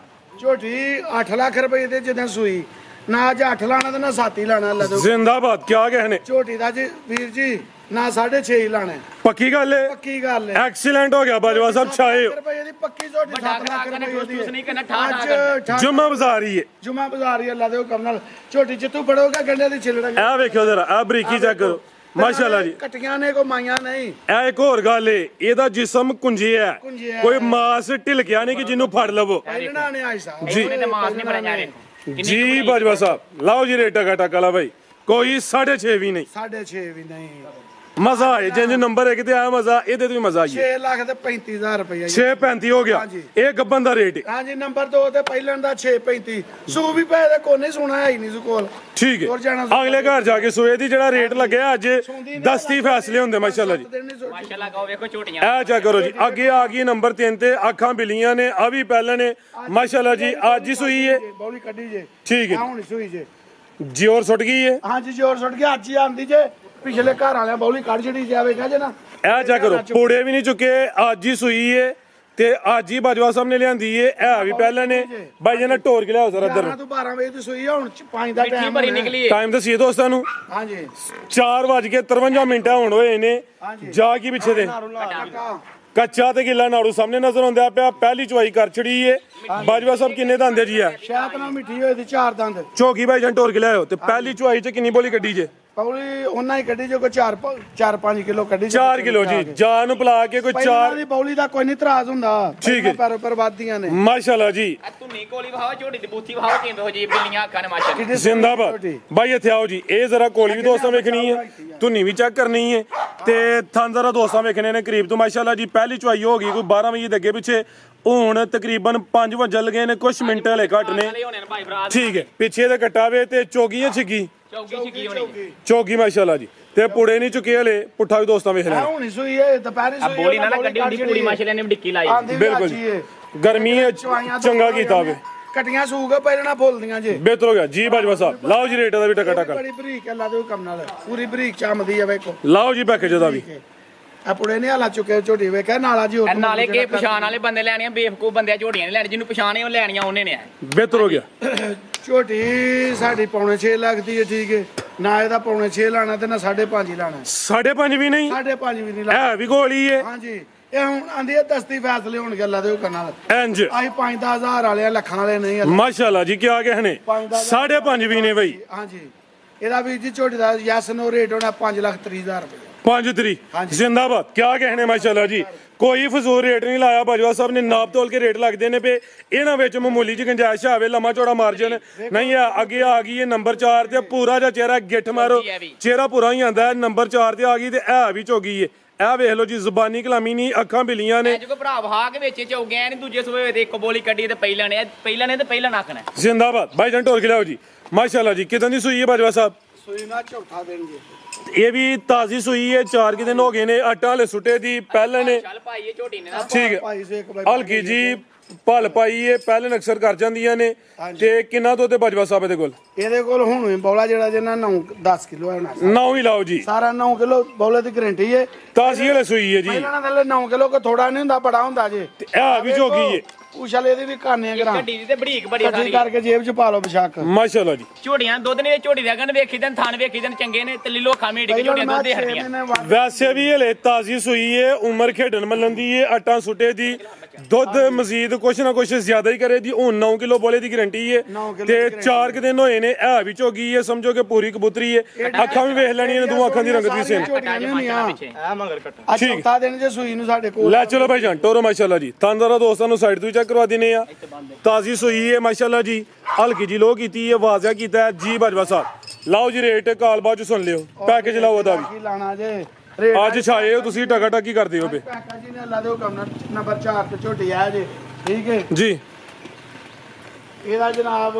ਝੋਟੀ 8 ਲੱਖ ਰੁਪਏ ਦੇ ਜਦੋਂ ਸੂਈ, ਨਾ ਅੱਜ 8 ਲਾਣਾ ਤੇ ਨਾ 7 ਹੀ ਲਾਣਾ। ਅੱਲਾ ਦੇ ਜ਼ਿੰਦਾਬਾਦ। ਕਿਆ ਕਹਿਣੇ ਝੋਟੀ ਦਾ ਜੀ ਵੀਰ ਜੀ ਨਾ 6.5 ਹੀ ਲਾਣਾ। ਪੱਕੀ ਗੱਲ ਹੈ, ਪੱਕੀ ਗੱਲ ਹੈ। ਐਕਸੀਲੈਂਟ ਹੋ ਗਿਆ ਬਾਜਵਾ ਸਾਹਿਬ, ਛਾਏ ਹੋ। ਰੁਪਏ ਦੀ ਪੱਕੀ ਝੋਟੀ 7 ਲੱਖ ਰੁਪਏ ਦੀ ਨਹੀਂ ਕਰਨਾ, ਅੱਜ ਜੁਮਾ ਬਾਜ਼ਾਰ ਹੀ ਹੈ। ਜੁਮਾ ਬਾਜ਼ਾਰ ਹੀ ਅੱਲਾ ਦੇ ਹੁਕਮ ਨਾਲ ਝੋਟੀ ਜਿੱਤੂ ਫੜੋਗਾ ਗੰਡੇ ਦੀ ਛਿਲੜਾਂਗੇ। ਇਹ ਵੇਖਿਓ ਜ਼ਰਾ, ਇਹ ਬਰੀਕੀ ਚੈੱਕ ਕਰੋ ਮਾਸ਼ਾਅੱਲਾ ਜੀ। ਕਟੀਆਂ ਨੇ ਕੋ ਮਾਈਆਂ ਨਹੀਂ। ਇਹ ਇੱਕ ਹੋਰ ਗੱਲ ਏ, ਇਹਦਾ ਜਿਸਮ ਕੁੰਜਿਆ, ਕੋਈ ਮਾਸ ਢਿਲਕਿਆ ਨਹੀਂ ਕਿ ਜਿਹਨੂੰ ਫੜ ਲਵੋ। ਇਹਨਾਂ ਨੇ ਆਈ ਸਾਹਿਬ ਜੀ। ਇਹਨੇ ਮਾਸ ਨਹੀਂ ਬਣਾਇਆ। ਵੇਖੋ ਜੀ ਬਾਜਵਾ ਸਾਹਿਬ। ਲਓ ਜੀ ਰੇਟਾ ਘਟਾ ਕਲਾ ਭਾਈ, ਕੋਈ 6.5 ਵੀ ਨਹੀਂ। 6.5 ਵੀ ਨਹੀਂ। ਮਜ਼ਾ ਆਏ ਜਿੰਜ ਨੰਬਰ ਇੱਕ ਤੇ ਆਇਆ ਮਜ਼ਾ, ਇਹਦੇ ਤੇ ਵੀ ਮਜ਼ਾ ਆਈ 6 ਲੱਖ ਤੇ 35,000 ਰੁਪਏ। 6.35 ਹੋ ਗਿਆ। ਇਹ ਗੱਬਨ ਦਾ ਰੇਟ ਹੈ। ਹਾਂਜੀ ਨੰਬਰ 2 ਤੇ ਪਹਿਲਣ ਦਾ 6.35। ਸੂ ਵੀ ਪਏ ਤੇ ਕੋਨੇ ਸੁਣਾ ਹੈ ਹੀ ਨਹੀਂ ਸੂ ਕੋਲ। ਠੀਕ ਹੈ। ਅਗਲੇ ਘਰ ਜਾ ਕੇ ਸੋਏ ਦੀ ਜਿਹੜਾ ਰੇਟ ਲੱਗਿਆ ਅੱਜ ਦਸਤੀ ਫੈਸਲੇ ਹੁੰਦੇ ਮਾਸ਼ਾਅੱਲਾ ਜੀ। ਮਾਸ਼ਾਅੱਲਾ ਕਹੋ ਵੇਖੋ ਝੋਟੀਆਂ। ਇਹ ਚੈੱਕ ਕਰੋ ਜੀ, ਅੱਗੇ ਆ ਗਈ ਨੰਬਰ 3 ਤੇ, ਅੱਖਾਂ ਬਿਲੀਆਂ ਨੇ, ਆ ਵੀ ਪਹਿਲਾਂ ਨੇ ਮਾਸ਼ਾਅੱਲਾ ਜੀ। ਅੱਜ ਹੀ ਸੂਈ ਹੈ। ਬੌਲੀ ਕੱਢੀ ਜੇ। ਠੀਕ ਹੈ। ਹੁਣ ਸੂਈ ਜੇ। ਜੋਰ ਸੁੱਟ ਗਈ ਹੈ। ਹਾਂਜੀ ਜੋਰ ਸੁੱਟ ਗਿਆ, ਅੱਜ ਹੀ ਆਂਦੀ ਜੇ। ਪਿਛਲੇ ਘਰ ਵਾਲਿਆਂ ਬੌਲੀ ਕੱਢ ਛੜੀ ਜਾਵੇਗਾ ਜੇ ਨਾ। ਇਹ ਚੈੱਕ ਕਰੋ, ਪੂੜੇ ਵੀ ਨਹੀਂ ਚੁੱਕੇ, ਅੱਜ ਹੀ ਸੂਈ ਏ ਤੇ ਅੱਜ ਹੀ ਬਾਜਵਾ ਸਾਹਿਬ ਨੇ ਲਿਆਂਦੀ ਏ। ਇਹ ਵੀ ਪਹਿਲਾਂ ਨੇ ਬਾਈ ਜੀ ਨੇ ਢੋਰ ਕੇ ਲਿਆਓ ਜ਼ਰਾ ਇੱਧਰ। 11 ਤੋਂ 12 ਵਜੇ ਦੀ ਸੂਈ ਆ, ਹੁਣ 5 ਦਾ ਮਿੱਠੀ ਟਾਈਮ ਭਰੀ ਨਿਕਲੀ ਹੈ। ਟਾਈਮ ਦੱਸੀਏ ਦੋਸਤਾਂ ਨੂੰ, ਹਾਂਜੀ 4:53 ਹੁਣ ਹੋਏ ਨੇ। ਜਾ ਕੀ ਪਿੱਛੇ ਦੇ ਕੱਚਾ ਤੇ ਗਿੱਲਾ ਨਾੜੂ ਸਾਹਮਣੇ ਨਜ਼ਰ ਆਉਂਦਾ ਪਿਆ। ਪਹਿਲੀ ਚੁਆਈ ਕਰ ਛੜੀ ਏ। ਬਾਜਵਾ ਸਾਹਿਬ ਕਿੰਨੇ ਦੰਦੇ ਜੀ ਆ? ਸ਼ਾਇਦ ਨਾ ਮਿੱਠੀ ਹੋਈ ਦੀ 4 ਦੰਦ। ਚੌਕੀ ਬਾਈ ਜਨ ਢੋਰ ਕੇ ਲਿਆਓ ਤੇ ਪਹਿਲੀ ਚੁਆਈ ਚ ਕਿੰਨੀ ਬੋਲੀ ਕੱਢੀ ਜੇ? ਬੌਲੀ ਉਹਨਾਂ ਹੀ ਕੱਢੀ ਜੋ ਕੋਈ 4-5 ਕਿਲੋ ਕੱਢੀ। 4 ਕਿਲੋ ਜੀ। ਜਾਨ ਨੂੰ ਪਿਲਾ ਕੇ ਕੋਈ 4। ਦੀ ਬੌਲੀ ਦਾ ਕੋਈ ਨਹੀਂ ਇਤਰਾਜ਼ ਹੁੰਦਾ। ਠੀਕ ਹੈ। ਪਰ ਵਾਦੀਆਂ ਨੇ ਮਾਸ਼ਾਅੱਲਾ ਜੀ। ਧੁੰਨੀ ਕੋਲੀ ਵਹਾਓ, ਝੋਟੀ ਦੀ ਬੂਥੀ ਵਹਾਓ, ਕਿੰਦੋ ਜੀ ਬਿੱਲੀਆਂ ਅੱਖਾਂ ਨੇ ਮਾਸ਼ਾਅੱਲਾ। ਜ਼ਿੰਦਾਬਾਦ। ਬਾਈ ਇੱਥੇ ਆਓ ਜੀ, ਇਹ ਜ਼ਰਾ ਕੋਲੀ ਵੀ ਦੋਸਤਾਂ ਵੇਖਣੀ ਹੈ, ਧੁੰਨੀ ਵੀ ਚੈੱਕ ਕਰਨੀ ਹੈ ਤੇ ਥਣ ਜ਼ਰਾ ਦੋਸਤਾਂ ਵੇਖਣੇ ਨੇ ਕਰੀਬ ਤੋਂ ਮਾਸ਼ਾਅੱਲਾ ਜੀ। ਪਹਿਲੀ ਚੁਆਈ ਹੋ ਗਈ ਕੋਈ 12 ਵਜੇ ਦੇ ਅੱਗੇ ਪਿੱਛੇ, ਹੁਣ ਤਕਰੀਬਨ 5 ਵਜੇ ਲਗੇ ਨੇ, ਕੁਝ ਮਿੰਟ ਹਲੇ ਘੱਟ ਨੇ। ਠੀਕ ਹੈ। ਪਿੱਛੇ ਦੇ ਕਟਾਵੇ ਤੇ ਚੋਗੀ ਹੈ ਛਿੱਗੀ, ਚੌਕੀ ਛਿੱਕੀ ਹੋਣੀ। ਚੋਗੀ ਮਾਸ਼ਾਅੱਲਾ ਜੀ। ਤੇ ਪੁੜੇ ਨਹੀਂ ਚੁੱਕੇ ਹਲੇ, ਪੁੱਠਾ ਵੀ ਦੋਸਤਾਂ ਵੇਖ ਲੈਣਾ। ਹੁਣ ਸੂਈ ਹੈ ਦੁਪਹਿਰੇ ਆ ਸੂਈ। ਬੋਲੀ ਨਾ ਗੱਡੀ ਹੁੰਦੀ ਪੂਰੀ ਮਾਸ਼ਾਅੱਲਾ ਨੇ ਡਿੱਕੀ ਲਾਈ। ਬਿਲਕੁਲ ਜੀ। ਗਰਮੀ ਹੈ, ਚੰਗਾ ਕੀਤਾ ਵੇ। ਕਟੀਆਂ ਸੂਗਾ ਪਹਿਲਾਂ ਨਾ ਫੁੱਲਦੀਆਂ ਜੇ। ਬਿਹਤਰ ਹੋ ਗਿਆ ਜੀ ਬਾਜਵਾ ਸਾਹਿਬ। ਲਾਓ ਜੀ ਰੇਟ ਦਾ ਵੀ ਟਕਾ ਟਕਾ। ਬੜੀ ਬਰੀਕ ਅੱਲਾ ਦੇ ਹੁਕਮ ਨਾਲ ਪੂਰੀ ਬਰੀਕ ਚਮਦੀ ਆ ਵੇਖੋ। ਲਾਓ ਜੀ ਪੈਕੇਜ ਦਾ ਵੀ। ਆ ਪੁੜੇ ਨਹੀਂ ਹਾਲਾ ਚੁੱਕੇ ਝੋਟੀ ਵੇਖਿਆ ਨਾਲਾ ਜੀ ਇਹ ਨਾਲੇ ਕੇ ਪਛਾਣ ਵਾਲੇ ਬੰਦੇ ਲੈਣੀਆਂ ਬੇਵਕੂਫ ਬੰਦਿਆਂ ਝੋਟੀਆਂ ਨਹੀਂ ਲੈਣੀ ਜਿਹਨੂੰ ਪਛਾਣੇ ਉਹ ਲੈਣੀਆਂ ਉਹਨੇ ਨੇ ਬਿਹਤਰ ਹੋ ਗਿਆ। ਝੋਟੀ ਸਾਡੀ ਪੌਣੇ 6 ਲੱਖ ਦੀ ਹੈ, ਠੀਕ ਹੈ ਨਾ ਇਹਦਾ ਪੌਣੇ 6 ਲਾਣਾ ਤੇ ਨਾ 5.5 ਹੀ ਲਾਣਾ। 5.5 ਵੀ ਨਹੀਂ, 5.5 ਵੀ ਨਹੀਂ ਲਾਣਾ। ਹੈ ਵੀ ਗੋਲੀ ਏ। ਹਾਂਜੀ ਇਹ ਹੁਣ ਆਂਦੀ ਹੈ ਦਸਤੀ ਫੈਸਲੇ ਹੋਣ ਗੱਲਾਂ ਦੇ ਉਹ ਕਰਨ ਵਾਲਾ। ਇੰਜ ਅਸੀਂ 5-10 ਹਜ਼ਾਰ ਵਾਲੇ ਆ, ਲੱਖਾਂ ਵਾਲੇ ਨਹੀਂ ਹਲੇ। ਮਾਸ਼ਾਅੱਲਾ ਜੀ, ਕਿਆ ਕਹੇ ਨੇ 5.5 ਵੀ ਨੇ ਬਈ। ਹਾਂਜੀ ਇਹਦਾ ਵੀਰ ਜੀ ਝੋਟੀ ਦਾ ਯੈਸ ਨੋ ਰੇਟ ਹੋਣਾ 5,30,000 ਰੁਪਏ। 5 ਤਰੀਕ ਜ਼ਿੰਦਾਬਾਦ, ਕਿਆ ਕਹਿਣੇ ਮਾਸ਼ਾਅੱਲਾ ਜੀ। ਕੋਈ ਫਜ਼ੂਲ ਰੇਟ ਨਹੀਂ ਲਾਇਆ, ਬਾਜਵਾ ਸਾਹਿਬ ਨੇ ਨਾਪ ਤੋਲ ਕੇ ਰੇਟ ਲੱਗਦੇ ਨੇ ਪਏ। ਇਹਨਾਂ ਵਿੱਚ ਮਾਮੂਲੀ ਜਿਹੀ ਗੁੰਜਾਇਸ਼ ਆਵੇ, ਲੰਮਾ ਚੌੜਾ ਮਾਰਜਨ ਨਹੀਂ ਆ। ਅੱਗੇ ਆ ਗਈ ਇਹ ਨੰਬਰ 4 ਤੇ ਪੂਰਾ ਜਿਹਾ ਚਿਹਰਾ ਗਿੱਠ ਮਾਰੋ, ਚਿਹਰਾ ਪੂਰਾ ਹੀ ਆਂਦਾ। ਨੰਬਰ 4 ਤੇ ਆ ਗਈ ਤੇ ਇਹ ਵੀ ਝੋਗੀ ਏ। ਇਹ ਵੇਖ ਲਓ ਜੀ, ਜ਼ੁਬਾਨੀ ਕਲਾਮੀ ਨਹੀਂ, ਅੱਖਾਂ ਬਿਲੀਆਂ ਨੇ। ਜੋ ਭਰਾ ਵਹਾ ਕੇ ਵਿੱਚ ਚੌਗਿਆ ਨਹੀਂ, ਦੂਜੇ ਸੂਬੇ ਤੇ ਇੱਕ ਬੋਲੀ ਕੱਢੀ ਤੇ ਪਹਿਲਾਂ ਨੇ ਤੇ ਪਹਿਲਾਂ ਨੱਕਣਾ। ਜ਼ਿੰਦਾਬਾਦ ਭਾਈ ਜਾਨ, ਢੋਲ ਕੇ ਲਿਆਓ ਜੀ। ਮਾਸ਼ਾਅੱਲਾ ਜੀ, ਕਿਦਾਂ ਦੀ ਸੂਈ ਹੈ ਬਾਜਵਾ ਸਾਹਿਬ? ਸੂਈ ਨਾ ਚੌਥਾ ਦੇਣਗੇ। ਇਹ ਵੀ ਤਾਜ਼ੀ ਸੂਈ ਹੈ, 4 ਦਿਨ ਹੋ ਗਏ ਨੇ। ਆਟਾ ਵਾਲੇ ਸੁੱਟੇ ਦੀ ਪਹਿਲੇ ਨੇ, ਚੱਲ ਭਾਈ ਇਹ ਝੋਟੀ ਨੇ ਨਾ ਠੀਕ ਹੈ। ਭਾਈ ਸੇ ਇੱਕ ਹਲਕੀ ਜੀ ਭਲ ਪਾਈ ਏ, ਪਹਿਲੇ ਅਕਸਰ ਕਰ ਜਾਂਦੀਆਂ ਨੇ। ਤੇ ਕਿੰਨਾ ਦੁੱਧ ਬਾਜਵਾ ਸਾਹਿਬ ਇਹਦੇ ਕੋਲ? ਇਹਦੇ ਕੋਲ ਹੁਣ ਵੀ ਬੌਲਾ ਜਿਹੜਾ ਜਿਹਨਾਂ 9-10 ਕਿਲੋ ਹੈ ਨਾ, 9 ਹੀ ਲਾਓ ਜੀ। ਸਾਰਾ 9 ਕਿਲੋ ਬੌਲੇ ਦੀ ਗਰੰਟੀ ਹੈ। ਤਾਜ਼ੀ ਵਾਲੇ ਸੂਈ ਹੈ ਜੀ। ਪਹਿਲਾਂ ਨਾਲ ਥੱਲੇ 9 ਕਿਲੋ ਕੋ ਥੋੜਾ ਨਹੀਂ ਹੁੰਦਾ, ਬੜਾ ਹੁੰਦਾ ਜੇ। ਤੇ ਇਹ ਵੀ ਝੋਗੀ ਏ। ਉਸ਼ਲ ਇਹਦੀ ਵੀ ਕਾਨੇ ਗਰਾਂ ਗੱਡੀ ਦੀ ਤੇ ਬੜੀਕ ਬੜੀ ਕੱਟੀ ਸਾਰੀ ਕਰਕੇ ਜੇਬ ਚ ਪਾ ਲਓ ਬਸ਼ੱਕ। ਮਾਸ਼ਾਅੱਲਾ ਜੀ। ਝੋਟੀਆਂ ਦੁੱਧ ਨੇ ਝੋਟੀ ਦੇ ਅਗਨ ਵੇਖੀ ਦਿਨ ਥਾਨ ਵੇਖੀ ਦਿਨ ਚੰਗੇ ਨੇ ਤੇ ਲਿਲੋ ਖਾਮੀ ਢਿੱਕ ਝੋਟੀਆਂ ਦੁੱਧ ਦੇ ਹੱਡੀਆਂ। ਵੈਸੇ ਵੀ ਹਲੇ ਤਾਜ਼ੀ ਸੂਈ ਏ, ਉਮਰ ਖੇਡਣ ਮੱਲਣ ਦੀ ਏ, ਆਟਾ ਸੁੱਟੇ ਦੀ। ਦੁੱਧ ਮਜ਼ੀਦ ਕੁਛ ਨਾ ਕੁਛ ਜ਼ਿਆਦਾ ਹੀ ਕਰੇ ਦੀ। ਹੁਣ 9 ਕਿਲੋ ਬੋਲੇ ਦੀ ਗਰੰਟੀ ਏ ਤੇ 4 ਦਿਨ ਹੋਏ ਨੇ। ਇਹ ਵੀ ਝੋਗੀ ਏ, ਸਮਝੋ ਕਿ ਪੂਰੀ ਕਬੂਤਰੀ ਏ। ਅੱਖਾਂ ਵੀ ਵੇਖ ਲੈਣੀਆਂ ਨੇ, ਦੋ ਅੱਖਾਂ ਦੀ ਰੰਗਤ ਵੀ ਸੇਮ। ਚੌਥਾ ਦਿਨ ਜੇ ਸੂਈ ਨੂੰ ਸਾਡੇ ਕੋਲ। ਲੈ ਚਲੋ ਭਾਈ ਜਾਨ, ਟੋਰੋ ਮਾਸ਼ਾਅੱਲਾ ਜੀ। ਤੰਦਰਾ ਦੋਸਤਾਂ ਨੂੰ ਸਾਈਡ ਤੋਂ ਚੈੱਕ ਕਰਵਾ ਦਿੰਨੇ ਆ। ਤਾਜ਼ੀ ਸੂਈ ਹੈ ਮਾਸ਼ਾਅੱਲਾ ਜੀ, ਹਲਕੀ ਜੀ ਲੋ ਕੀਤੀ ਹੈ, ਵਾਜ਼ਿਆ ਕੀਤਾ ਹੈ ਜੀ ਬਾਜਵਾ ਸਾਹਿਬ। ਲਾਓ ਜੀ ਰੇਟ, ਕਾਲ ਬਾਅਦ ਚ ਸੁਣ ਲਿਓ। ਪੈਕੇਜ ਲਾਓ ਉਹਦਾ ਵੀ। ਕੀ ਲਾਣਾ ਜੇ ਅੱਜ ਛਾਏ ਹੋ ਤੁਸੀਂ, ਟਕਾ ਟਕੀ ਕਰਦੇ ਹੋ ਬੇ। ਪੈਕੇਜ ਜੀ ਨੇ ਲਾ ਦਿਓ ਕੰਮ ਨੰਬਰ 4 ਤੇ ਝੋਟੀ ਆ ਜੇ, ਠੀਕ ਹੈ ਜੀ। ਇਹਦਾ ਜਨਾਬ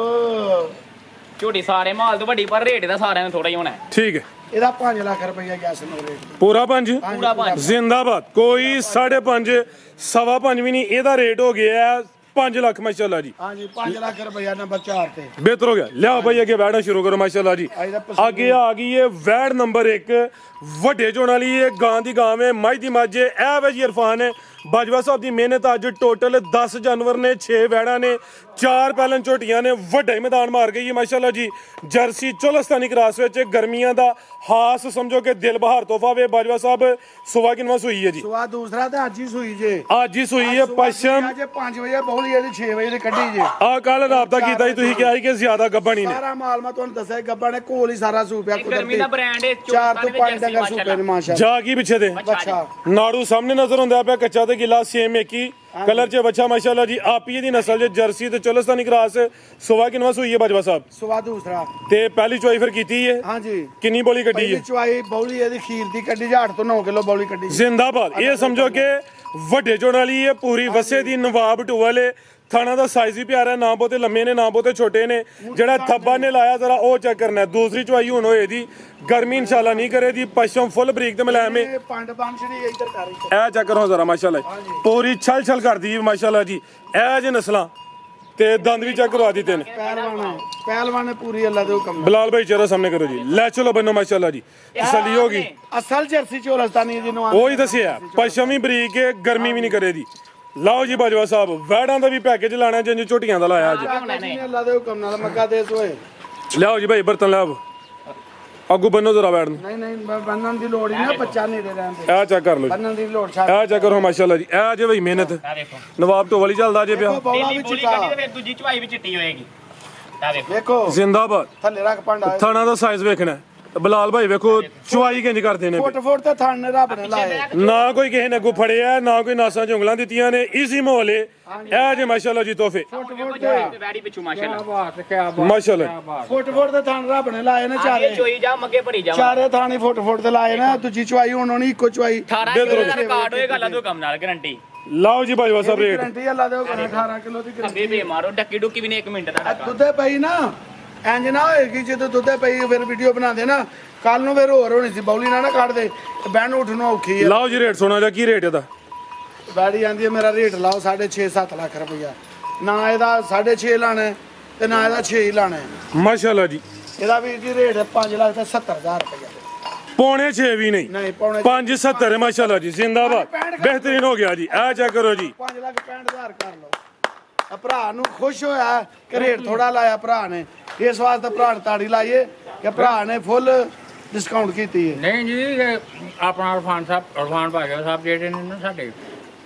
ਝੋਟੀ ਸਾਰੇ ਮਾਲ ਤੋਂ ਵੱਡੀ, ਪਰ ਰੇਟ ਦਾ ਸਾਰਿਆਂ ਨੂੰ ਥੋੜਾ ਹੀ ਹੋਣਾ ਹੈ। ਠੀਕ ਹੈ। ਇਹਦਾ 5 ਲੱਖ ਰੁਪਈਆ ਗੈਸ ਨੂੰ ਰੇਟ। ਪੂਰਾ 5 ਪੂਰਾ 5 ਜ਼ਿੰਦਾਬਾਦ। ਕੋਈ 5.5 ਸਵਾ 5 ਵੀ ਨਹੀਂ, ਇਹਦਾ ਰੇਟ ਹੋ ਗਿਆ 5 ਲੱਖ ਮਾਸ਼ਾਅੱਲਾ ਜੀ। ਹਾਂਜੀ 5 ਲੱਖ ਰੁਪਈਆ ਨੰਬਰ 4 ਤੇ। ਬਿਹਤਰ ਹੋ ਗਿਆ। ਲਿਆਓ ਭਾਈ ਅੱਗੇ ਵੈੜਾਂ ਸ਼ੁਰੂ ਕਰੋ ਮਾਸ਼ਾਅੱਲਾ ਜੀ। ਅੱਗੇ ਆ ਗਈ ਏ ਵੈੜ ਨੰਬਰ 1, ਵੱਡੇ ਚੋਣ ਵਾਲੀ ਏ। ਗਾਂ ਦੀ ਗਾਂ ਵੇ, ਮੱਝ ਦੀ ਮੱਝ ਏ। ਇਹ ਵੇ ਜੀ ਇਰਫਾਨ ਹੈ ਬਾਜਵਾ ਸਾਹਿਬ ਦੀ ਮਿਹਨਤ। ਅੱਜ ਟੋਟਲ 10 ਜਾਨਵਰ ਨੇ, 6 ਵੈੜਾਂ ਨੇ, 4 ਪਹਿਲਨ ਝੋਟੀਆਂ ਨੇ। ਵੱਡਾ ਹੀ ਮੈਦਾਨ ਮਾਰ ਗਈ ਹੈ ਮਾਸ਼ਾਅੱਲਾ ਜੀ। ਜਰਸੀ ਚੋਲਸਤਾਨੀ ਕਰਾਸ ਵਿੱਚ ਗਰਮੀਆਂ ਦਾ ਹਾਸ, ਸਮਝੋ ਕਿ ਦਿਲ ਬਹਾਰ ਤੋਹਫਾ ਵੇ। ਬਾਜਵਾ ਸਾਹਿਬ ਸੁਵਾ ਕਿਨਵਾ ਸੂਈ ਹੈ ਜੀ? ਸੁਆ ਦੂਸਰਾ ਤੇ ਅੱਜ ਹੀ ਸੂਈ ਜੇ। ਅੱਜ ਹੀ ਸੂਈ ਹੈ। ਪਸ਼ਮ ਅੱਜ 5 ਵਜੇ ਬੋਲੀ ਇਹਦੀ 6 ਵਜੇ ਦੀ ਕੱਢੀ ਜੇ। ਆ ਕੱਲ ਰਾਬਤਾ ਕੀਤਾ ਸੀ ਤੁਸੀਂ, ਕਿਹਾ ਸੀ ਕਿ ਜ਼ਿਆਦਾ ਗੱਭਣੀ ਨੇ। ਸਾਰਾ ਮਾਲ ਮੈਂ ਤੁਹਾਨੂੰ ਦੱਸਿਆ, ਗੱਬਾ ਨੇ ਕੋਲ ਹੀ ਸਾਰਾ ਸੂਪਿਆ ਗਰਮੀ ਦਾ ਬ੍ਰਾਂਡ ਹੈ। 4 ਤੋਂ 5 ਡੰਗਰ ਸੂਪੇ ਨੇ ਮਾਸ਼ਾਅੱਲਾ। ਜਾ ਕੀ ਪਿੱਛੇ ਦੇ ਅੱਛਾ ਨਾੜੂ ਸਾਹਮਣੇ ਨਜ਼ਰ ਹੁੰਦਾ ਪਿਆ, ਕੱਚਾ ਤੇ ਗਿੱਲਾ ਸੇਮ ਇੱਕ ਹੀ ਕਲਰ ਚ ਬੱਚਾ ਮਾਸ਼ਾਅੱਲਾ ਜੀ। ਆਪੀ ਦੀ ਨਸਲ ਜੇ ਜਰਸੀ ਤੇ ਚੋਲਸਤਾਨੀ ਕਰਾਸ। ਸੁਵਾ ਕਿਨਵਾ ਸੂਈ ਹੈ ਬਾਜਵਾ ਸਾਹਿਬ? ਸੁਆ ਦੂਸਰਾ ਤੇ ਪਹਿਲੀ ਚੋਈ ਫਿਰ ਕੀਤੀ ਹੈ? ਹਾਂਜੀ। ਕਿੰਨੀ ਬੋਲੀ ਕੱਢੀ ਪਹਿਲੀ ਹੈ? ਚਵਾਈ ਬੌਲੀ ਇਹਦੀ ਖੀਰ ਦੀ ਕੱਢੀ ਜੇ 8 ਤੋਂ 9 ਕਿਲੋ ਬੌਲੀ ਕੱਢੀ ਜੇ। ਜ਼ਿੰਦਾਬਾਦ। ਇਹ ਸਮਝੋ ਕਿ ਵੱਡੇ ਚੋਣ ਵਾਲੀ ਹੈ, ਪੂਰੀ ਵਸੇ ਦੀ ਨਵਾਬ ਟੂਵਲ ਹੈ। ਥਾਣਾ ਦਾ ਸਾਈਜ਼ ਵੀ ਪਿਆਰਾ, ਨਾ ਬਹੁਤੇ ਲੰਮੇ ਨੇ ਨਾ ਬਹੁਤੇ ਛੋਟੇ ਨੇ। ਜਿਹੜਾ ਥੱਬਾ ਨੇ ਲਾਇਆ ਜ਼ਰਾ ਉਹ ਚੈੱਕ ਕਰਨਾ। ਦੂਸਰੀ ਚਵਾਈ ਹੁਣ ਹੋਏ ਦੀ, ਗਰਮੀ ਇਨਸ਼ਾਅੱਲਾ ਨਹੀਂ ਕਰੇ ਦੀ। ਪਸ਼ਮ ਫੁੱਲ ਬਰੀਕ ਤੇ ਮਲਾਇਮ ਹੈ। ਇਹ ਪੰਡ ਬੰਨ ਛੜੀ ਇੱਧਰ ਕਰ ਇਹ ਚੈੱਕ ਕਰੋ ਜ਼ਰਾ ਮਾਸ਼ਾਅੱਲਾ, ਪੂਰੀ ਛਲ ਛਲ ਕਰਦੀ ਹੈ ਮਾਸ਼ਾਅੱਲਾ ਜੀ। ਇਹ ਜੇ ਨਸਲਾਂ ਤੇ ਦੰਦ ਵੀ ਚੈੱਕ ਕਰਵਾ ਦਿੱਤੇ ਨੇ। ਪਹਿਲਵਾਨ ਨੇ ਪੂਰੀ ਅੱਲਾ ਦੇ ਹੁਕਮ ਨਾਲ। ਬਿਲਾਲ ਭਾਈ ਚਿਹਰਾ ਸਾਹਮਣੇ ਕਰੋ ਜੀ। ਲੈ ਚਲੋ ਬੰਨੋ ਮਾਸ਼ਾਅੱਲਾ ਜੀ। ਤਸੱਲੀ ਹੋ ਗਈ। ਅਸਲ ਜਰਸੀ ਚੋਲਸਤਾਨੀ ਜਿਹਨੂੰ ਉਹੀ ਦੱਸਿਆ, ਪਸ਼ਮ ਵੀ ਬਰੀਕ ਹੈ, ਗਰਮੀ ਵੀ ਨਹੀਂ ਕਰੇ ਦੀ। ਲਾਓ ਜੀ ਬਾਜਵਾ ਸਾਹਿਬ, ਵੈੜਾਂ ਦਾ ਵੀ ਪੈਕੇਜ ਲਾਣਾ ਜਿੰਜ ਝੋਟੀਆਂ ਦਾ ਲਾਇਆ ਅੱਜ। ਅੱਲਾ ਦੇ ਹੁਕਮ ਨਾਲ ਮੱਗਾ ਦੇ ਸੋਏ। ਲਿਆਓ ਜੀ ਭਾਈ ਬਰਤਨ ਲਿਆਓ। ਅੱਗੂ ਬੰਨੋ ਜ਼ਰਾ ਵੈੜ ਨੂੰ। ਨਹੀਂ ਬੰਨਣ ਦੀ ਲੋੜ ਹੀ ਨਾ, ਬੱਚਾ ਨੇੜੇ ਰਹਿੰਦੇ। ਇਹ ਚੈੱਕ ਕਰ ਲਓ ਜੀ। ਬੰਨਣ ਦੀ ਲੋੜ ਛੱਡ। ਇਹ ਚੈੱਕ ਕਰੋ ਮਾਸ਼ਾਅੱਲਾ ਜੀ। ਇਹ ਜੇ ਭਾਈ ਮਿਹਨਤ ਆ ਵੇਖੋ ਨਵਾਬ ਢੋਲ ਹੀ ਚੱਲਦਾ ਜੇ ਪਿਆ। ਬੌਲਾ ਪਹਿਲੀ ਵਿੱਚ ਬੋਲੀ ਕੱਢੀ ਤੇ ਫਿਰ ਦੂਜੀ ਚਵਾਈ ਵੀ ਚਿੱਟੀ ਹੋਏਗੀ। ਆ ਵੇਖੋ ਵੇਖੋ ਜ਼ਿੰਦਾਬਾਦ। ਥੱਲੇ ਰੱਖ ਭਾਂਡਾ। ਥਾਣਾ ਦਾ ਸਾਈਜ਼ ਵੇਖਣਾ। ਬਿਲਾਲ ਭਾਈ ਵੇਖੋ ਚੁਆਈ ਕਿੰਜ ਕਰਦੇ ਨੇ। ਫੁੱਟ ਤੇ ਥਣ ਨੇ ਰੱਬ ਨੇ ਲਾਏ। ਨਾ ਕੋਈ ਕਿਸੇ ਨੇ ਅੱਗੋਂ ਫੜਿਆ, ਨਾ ਕੋਈ ਨਾਸਾਂ ਚ ਉਂਗਲਾਂ ਦਿੱਤੀਆਂ ਨੇ। ਈਜ਼ੀ ਮਾਹੌਲ ਏ। ਇਹ ਜੇ ਮਾਸ਼ਾਅੱਲਾ ਜੀ ਤੋਹਫੇ ਵੈੜੀ ਪਿੱਛੂ ਮਾਸ਼ਾਅੱਲਾ। ਮਾਸ਼ਾਅੱਲਾ। ਫੁੱਟ ਤੇ ਥਣ ਰੱਬ ਨੇ ਲਾਏ ਨੇ ਆਗੇ ਚਾਰੇ। ਚੋਈ ਜਾ ਮੱਗੇ ਭਰੀ ਜਾ। ਚਾਰੇ ਥਾਣੀ ਫੁੱਟ ਤੇ ਲਾਏ ਨੇ। ਦੂਜੀ ਚਵਾਈ ਹੁਣ ਹੋਣੀ ਇੱਕੋ ਚਵਾਈ। 18 ਕਿਲੋ ਦਾ ਰਿਕਾਰਡ ਹੋਏਗਾ ਅੱਲਾ ਦੇ ਕੰਮ ਨਾਲ, ਗਾਰੰਟੀ। ਲਾਓ ਜੀ ਬਾਜਵਾ ਸਾਹਿਬ ਰੇਟ। ਗਰੰਟੀ ਅੱਲਾ ਦੇ ਹੁਕਮ ਨਾਲ 18 ਕਿਲੋ ਦੀ ਗਰੰਟੀ। ਬੇ ਮਾਰੋ ਡੱਕੀ ਡੁੱਕੀ ਵੀ ਨਹੀਂ 1 ਮਿੰਟ ਦਾ। ਦੁੱਧੇ ਪਈ ਨਾ ਇੰਜ ਨਾ ਹੋਏਗੀ, ਜਦੋਂ ਦੁੱਧੇ ਪਈ ਫਿਰ ਵੀਡੀਓ ਬਣਾਉਂਦੇ ਨਾ, ਕੱਲ ਨੂੰ ਫਿਰ ਹੋਰ ਹੋਣੀ ਸੀ। ਬੌਲੀ ਨਾ ਕੱਢਦੇ, ਬਹਿਣ ਉੱਠਣੋਂ ਔਖੀ ਹੈ। ਲਾਓ ਜੀ ਰੇਟ ਸੁਣਾ ਜਾ, ਕੀ ਰੇਟ ਇਹਦਾ? ਬੈੜੀ ਆਂਦੀ ਹੈ ਮੇਰਾ ਰੇਟ ਲਾਓ 6.5-7 ਲੱਖ ਰੁਪਈਆ। ਨਾ ਇਹਦਾ 6.5 ਲਾਣਾ ਤੇ ਨਾ ਇਹਦਾ 6 ਹੀ ਲਾਣਾ। ਮਾਸ਼ਾਅੱਲਾ ਜੀ। ਇਹਦਾ ਵੀਰ ਜੀ ਰੇਟ 5 ਲੱਖ ਤੇ 70,000 ਰੁਪਈਆ। ਪੌਣੇ 6 ਵੀ ਨਹੀਂ ਨਹੀਂ ਪੌਣੇ 570 ਮਾਸ਼ਾਅੱਲਾ ਜੀ ਜ਼ਿੰਦਾਬਾਦ ਬਿਹਤਰੀਨ ਹੋ ਗਿਆ ਜੀ ਇਹ ਚੈੱਕ ਕਰੋ ਜੀ 5,65,000 ਕਰ ਲਓ ਆ ਭਰਾ ਨੂੰ ਖੁਸ਼ ਹੋਇਆ ਕਿ ਰੇਟ ਥੋੜਾ ਲਾਇਆ ਭਰਾ ਨੇ ਇਸ ਵਾਸਤੇ ਭਰਾ ਨੇ ਤਾੜੀ ਲਾਈਏ ਕਿ ਭਰਾ ਨੇ ਫੁੱਲ ਡਿਸਕਾਊਂਟ ਕੀਤੀ ਹੈ ਨਹੀਂ ਜੀ ਇਹ ਆਪਣਾ ਇਰਫਾਨ ਭਾਗਿਆ ਸਾਹਿਬ ਜਿਹੜੇ ਨੇ ਨਾ ਸਾਡੇ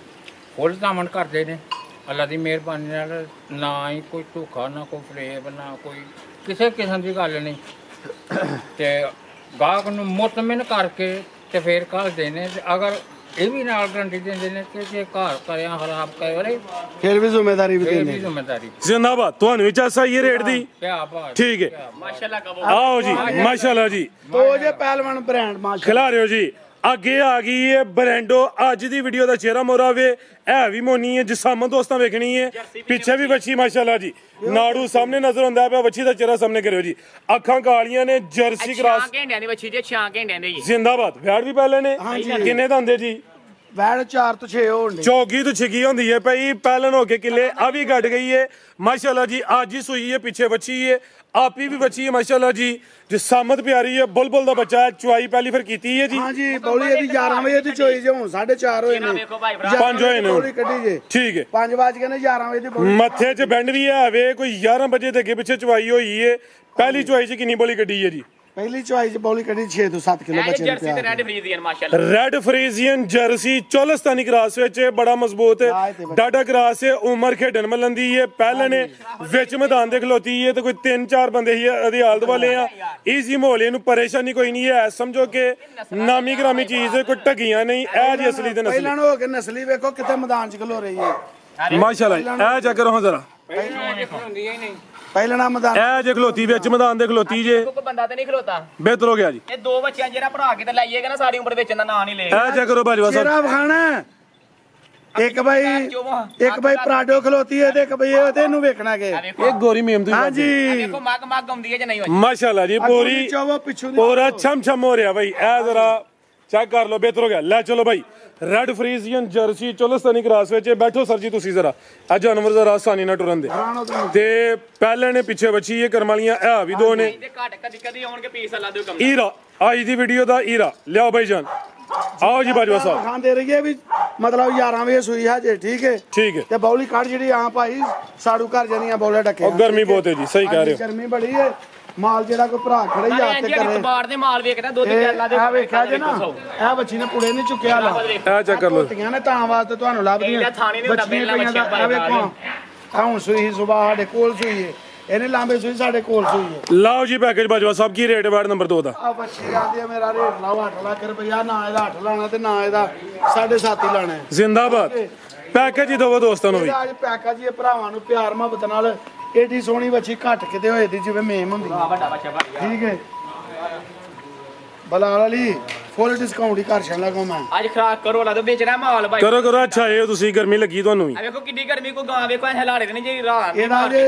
ਫੁੱਲ ਤਾਮਨ ਕਰਦੇ ਨੇ ਅੱਲਾ ਦੀ ਮਿਹਰਬਾਨੀ ਨਾਲ ਨਾ ਹੀ ਕੋਈ ਧੋਖਾ ਨਾ ਕੋਈ ਫਰੇਬ ਨਾ ਕੋਈ ਕਿਸੇ ਕਿਸਮ ਦੀ ਗੱਲ ਨਹੀਂ ਤੇ ਗਾਹਕ ਨੂੰ ਮੁਤਮਿਨ ਕਰਕੇ ਤੇ ਫੇਰ ਘੱਲਦੇ ਨੇ ਤੇ ਅਗਰ ਇਹ ਵੀ ਨਾਲ ਗਰੰਟੀ ਦਿੰਦੇ ਨੇ ਕਿ ਜੇ ਘਰ ਕਰਿਆ ਖਰਾਬ ਕਰੇ ਫਿਰ ਵੀ ਜ਼ਿੰਮੇਵਾਰੀ ਵੀ ਫੇਰ ਵੀ ਦੇਣੀ ਜ਼ਿੰਮੇਦਾਰੀ ਜ਼ਿੰਦਾਬਾਦ ਤੁਹਾਨੂੰ ਵੀ ਚਾਸਾ ਇਹ ਰੇਟ ਦੀ ਕਿਆ ਬਾਤ ਠੀਕ ਹੈ ਮਾਸ਼ਾਅੱਲਾ ਕਬੋ ਆਓ ਜੀ ਮਾਸ਼ਾਅੱਲਾ ਜੀ ਤੋ ਜੇ ਪਹਿਲਵਾਨ ਬ੍ਰਾਂਡ ਮਾਸ਼ਾ ਖਿਲਾ ਰਹੇ ਹੋ ਜੀ ਅੱਗੇ ਆ ਗਈ ਹੈ ਬਰੈਂਡੋ ਅੱਜ ਦੀ ਵੀਡੀਓ ਦਾ ਚਿਹਰਾ ਮੋਰਾ ਵੇ ਇਹ ਵੀ ਮੋਨੀ ਹੈ ਜਿਸਾਮਤ ਦੋਸਤਾਂ ਵੇਖਣੀ ਹੈ ਪਿੱਛੇ ਵੀ ਬੱਚੀ ਮਾਸ਼ਾਅੱਲਾ ਜੀ ਨਾੜੂ ਸਾਹਮਣੇ ਨਜ਼ਰ ਆਉਂਦਾ ਪਿਆ ਬੱਚੀ ਦਾ ਚਿਹਰਾ ਸਾਹਮਣੇ ਕਰਿਓ ਜੀ ਅੱਖਾਂ ਕਾਲੀਆਂ ਨੇ ਜਰਸੀ ਕਰਾਸ 6 ਘੰਟਿਆਂ ਦੀ ਬੱਚੀ ਜੇ 6 ਘੰਟਿਆਂ ਦੀ ਜੀ ਜ਼ਿੰਦਾਬਾਦ ਵੈੜ ਵੀ ਪਹਿਲੇ ਨੇ ਕਿੰਨੇ ਦਾ ਹੁੰਦੇ ਜੀ ਵੈੜ 4 ਤੋਂ 6 ਹੋਣ ਦੇ ਚੌਗੀ ਤੋਂ ਛਿੱਗੀ ਹੁੰਦੀ ਹੈ ਭਈ ਪਹਿਲਨ ਹੋ ਕੇ ਕਿੱਲੇ ਆ ਵੀ ਘਟ ਗਈ ਹੈ ਮਾਸ਼ਾਅੱਲਾ ਜੀ ਅੱਜ ਹੀ ਸੂਈ ਹੈ ਪਿੱਛੇ ਬੱਚੀ ਹੈ ਆਪੀ ਵੀ ਬੱਚੀ ਹੈ ਮਾਸ਼ਾਅੱਲਾ ਜੀ ਜਿਸਾਮਤ ਪਿਆਰੀ ਹੈ ਬੁਲਬੁਲ ਦਾ ਬੱਚਾ ਹੈ ਚੁਆਈ ਪਹਿਲੀ ਫਿਰ ਕੀਤੀ ਹੈ ਜੀ ਹਾਂਜੀ ਬੌਲੀ ਇਹਦੀ 11 ਵਜੇ ਦੀ ਚੋਈ ਜੇ ਹੁਣ 4:30 ਹੋਏ ਨੇ ਵੇਖੋ ਭਾਈ ਭਰਾ 5 ਹੋਏ ਨੇ ਬੌਲੀ ਕੱਢੀ ਜੇ ਠੀਕ ਹੈ 5 ਵਜੇ ਨੇ 11 ਵਜੇ ਦੀ ਬੌਲੀ ਮੱਥੇ 'ਚ ਬੈਂਡ ਵੀ ਹੈ ਵੇ ਕੋਈ 11 ਵਜੇ ਦੇ ਅੱਗੇ ਪਿੱਛੇ ਚੁਆਈ ਹੋਈ ਹੈ ਪਹਿਲੀ ਚੁਆਈ 'ਚ ਕਿੰਨੀ ਬੋਲੀ ਕੱਢੀ ਹੈ ਜੀ ਪਹਿਲੀ ਚੋਈ ਚ ਬੌਲੀ ਕੱਢੀ 6 ਤੋਂ 7 ਕਿਲੋ ਇਹ ਬੱਚੇ ਜਰਸੀ ਤੇ ਰੈਡ ਫਰੀਜ਼ੀਅਨ ਮਾਸ਼ਾਅੱਲਾ red Friesian Jersey Cholistani cross ਵਿੱਚ ਬੜਾ ਮਜ਼ਬੂਤ ਹੈ ਡਾਟਾ ਕਰਾਸ ਹੈ ਉਮਰ ਖੇਡਣ ਮਲੰਦੀ ਹੈ ਪਹਿਲਾਂ ਨੇ ਵਿੱਚ ਮੈਦਾਨ ਦੇ ਖਲੋਤੀ ਹੈ ਤੇ ਕੋਈ 3-4 ਬੰਦੇ ਹੀ ਇਹਦੀ ਹਾਲਤ ਵਾਲੇ ਆ ਈਜ਼ੀ ਮਾਹੌਲ ਇਹਨੂੰ ਪਰੇਸ਼ਾਨੀ ਕੋਈ ਨਹੀਂ ਹੈ ਸਮਝੋ ਕਿ ਨਾਮੀ ਗ੍ਰਾਮੀ ਚੀਜ਼ ਹੈ ਕੋਈ ਢੱਗੀਆਂ ਨਹੀਂ ਇਹ ਜੀ ਅਸਲੀ ਤੇ ਨਸਲੀ ਪਹਿਲਾਂ ਨੂੰ ਹੋ ਕੇ ਨਸਲੀ ਵੇਖੋ ਕਿਤੇ ਮੈਦਾਨ ਚ ਖਲੋ ਰਹੀ ਹੈ ਮਾਸ਼ਾਅੱਲਾ ਇਹ ਚੈੱਕ ਕਰੋ ਜ਼ਰਾ ਪਹਿਲਾਂ ਨਾ ਮੈਦਾਨ ਇਹ ਜੇ ਖਲੋਤੀ ਵਿੱਚ ਮੈਦਾਨ ਦੇ ਖਲੋਤੀ ਜੇ ਕੋਈ ਬੰਦਾ ਤੇ ਨਹੀਂ ਖਲੋਤਾ ਬਿਹਤਰ ਹੋ ਗਿਆ ਜੀ ਇਹ ਦੋ ਬੱਚਿਆਂ ਜਿਹੜਾ ਭਰਾ ਕੇ ਤੇ ਲਾਈਏਗਾ ਨਾ ਸਾਰੀ ਉਮਰ ਵਿੱਚ ਦਾ ਨਾਂ ਨਹੀਂ ਲਏਗਾ ਇਹ ਚੈੱਕ ਕਰੋ ਬਾਜਵਾ ਸਾਹਿਬ ਸ਼ੇਰਾ ਵਿਖਾਣਾ ਇੱਕ ਬਾਈ ਪ੍ਰਾਡੋ ਖਲੋਤੀ ਹੈ ਤੇ ਇੱਕ ਬਾਈ ਇਹਨੂੰ ਵੇਖਣਾ ਕੇ ਇਹ ਗੋਰੀ ਮੇਮ ਦੀ ਹਾਂਜੀ ਦੇਖੋ ਮੱਗ ਆਉਂਦੀ ਹੈ ਜਾਂ ਨਹੀਂ ਹੋਈ ਮਾਸ਼ਾਅੱਲਾ ਜੀ ਪੂਰੀ ਚੋਵੋ ਪਿੱਛੋਂ ਦੀ ਪੂਰਾ ਛਮ ਹੋ ਰਿਹਾ ਬਾਈ ਇਹ ਜ਼ਰਾ ਚੈੱਕ ਕਰ ਲਓ ਬਿਹਤਰ ਹੋ ਗਿਆ ਲੈ ਚਲੋ ਬਾਈ red Friesian Jersey Cholistani cross ਵਿੱਚ ਬੈਠੋ ਸਰ ਜੀ ਤੁਸੀਂ ਜ਼ਰਾ ਇਹ ਜਾਨਵਰ ਜ਼ਰਾ ਆਸਾਨੀ ਨਾਲ ਟੁਰਨ ਦੇ ਤੇ ਪਹਿਲੇ ਨੇ ਪਿੱਛੇ ਬੱਚੀ ਇਹ ਕਰਮ ਵਾਲੀਆਂ ਇਹ ਵੀ ਦੋ ਨੇ ਤੇ ਘੱਟ ਕਦੀ ਆਉਣਗੇ ਪੀਸ ਲਾ ਦਿਓ ਕੰਮ ਈਰਾ ਅੱਜ ਦੀ ਵੀਡੀਓ ਦਾ ਈਰਾ ਲਿਆਓ ਬਾਈ ਜਾਨ ਆਓ ਜੀ ਬਾਜਵਾ ਸਾਹਿਬ ਖਾਂ ਦੇ ਰਹੀ ਹੈ ਵੀ ਮਤਲਬ 11 ਵਜੇ ਸੂਈ ਹੈ ਜੇ ਠੀਕ ਹੈ ਠੀਕ ਹੈ ਤੇ ਬੌਲੀ ਕੱਢ ਜਿਹੜੀ ਆ ਭਾਈ ਸਾੜੂ ਘਰ ਜਾਨੀਆਂ ਬੌਲੇ ਡੱਕੇ ਉਹ ਗਰਮੀ ਬਹੁਤ ਹੈ ਜੀ ਸਹੀ ਕਹਿ ਰਹੇ ਹੋ ਗਰਮੀ ਬੜੀ ਹੈ ਮਾਲ ਜਿਹੜਾ ਕੋਈ ਭਰਾ ਖੜਾ ਹੀ ਹੱਥ ਤੇ ਜਿਹੜੀ ਕਰੇ ਕਬਾੜ ਦੇ ਮਾਲ ਵੇਖਦਾ ਦੁੱਧ ਚੱਲਾ ਦੇ ਇਹ ਵੇਖਿਆ ਜੇ ਨਾ ਇਹ ਬੱਚੀ ਨੇ ਪੁੜੇ ਨਹੀਂ ਚੁੱਕਿਆ ਲਾ ਇਹ ਚੈੱਕ ਕਰ ਲਓ ਧੀਆਂ ਨੇ ਤਾਂ ਵਾਸਤੇ ਤੁਹਾਨੂੰ ਲੱਭਦੀਆਂ ਇਹਦਾ ਥਾਣੀ ਨਹੀਂ ਹੁੰਦਾ, ਪਹਿਲਾਂ ਬੱਚਿਆਂ ਇਹ ਵੇਖੋ ਆ ਹੁਣ ਸੂਈ ਸੁਬਾਹ ਸਾਡੇ ਕੋਲ ਸੂਈ ਹੈ ਇਹਨੇ ਲਾਂਬੇ ਸੂਈ ਸਾਡੇ ਕੋਲ ਸੂਈ ਹੈ ਲਾਓ ਜੀ ਪੈਕੇਜ ਬਾਜਵਾ ਸਾਹਿਬ ਕੀ ਰੇਟ ਹੈ ਵਾਰਡ ਨੰਬਰ 2 ਦਾ ਆ ਬੱਚੀ ਆਂਦੀ ਹੈ ਮੇਰਾ ਰੇਟ ਲਾਓ 8 ਲੱਖ ਰੁਪਇਆ ਨਾ ਇਹਦਾ 8 ਲਾਣਾ ਤੇ ਨਾ ਇਹਦਾ 7.5 ਹੀ ਲਾਣਾ ਹੈ ਜ਼ਿੰਦਾਬਾਦ ਪੈਕੇਜ ਹੀ ਦਵੋ ਦੋਸਤਾਂ ਨੂੰ ਵੀ ਅੱਜ ਪੈਕਾ ਜੀ ਭਰਾਵਾਂ ਨੂੰ ਪਿਆਰ ਮੁਹੱਬਤ ਨਾਲ ਏਡੀ ਸੋਹਣੀ ਬੱਚੀ ਘੱਟ ਕਿਤੇ ਹੋਏ ਦੀ ਜਿਵੇਂ ਮੇਮ ਹੁੰਦੀ ਹੈ ਵੱਡਾ ਬੱਚਾ ਭਾਈ ਠੀਕ ਹੈ ਬਲਾਲ ਅਲੀ ਫੁੱਲ ਡਿਸਕਾਊਂਟ ਹੀ ਕਰ ਛੱਡ ਲਗਾ ਮੈਂ ਅੱਜ ਖਰਾਕ ਕਰੋ ਲਾ ਦੋ ਵੇਚਣਾ ਮਾਲ ਭਾਈ ਕਰੋ ਕਰੋ ਅੱਛਾ ਇਹ ਤੁਸੀਂ ਗਰਮੀ ਲੱਗੀ ਤੁਹਾਨੂੰ ਵੀ ਆ ਵੇਖੋ ਕਿੰਨੀ ਗਰਮੀ ਕੋ ਗਾਂ ਵੇਖੋ ਹਲਾੜੇ ਤੇ ਨਹੀਂ ਜੀ ਰਾਹ ਇਹਦਾ ਜੇ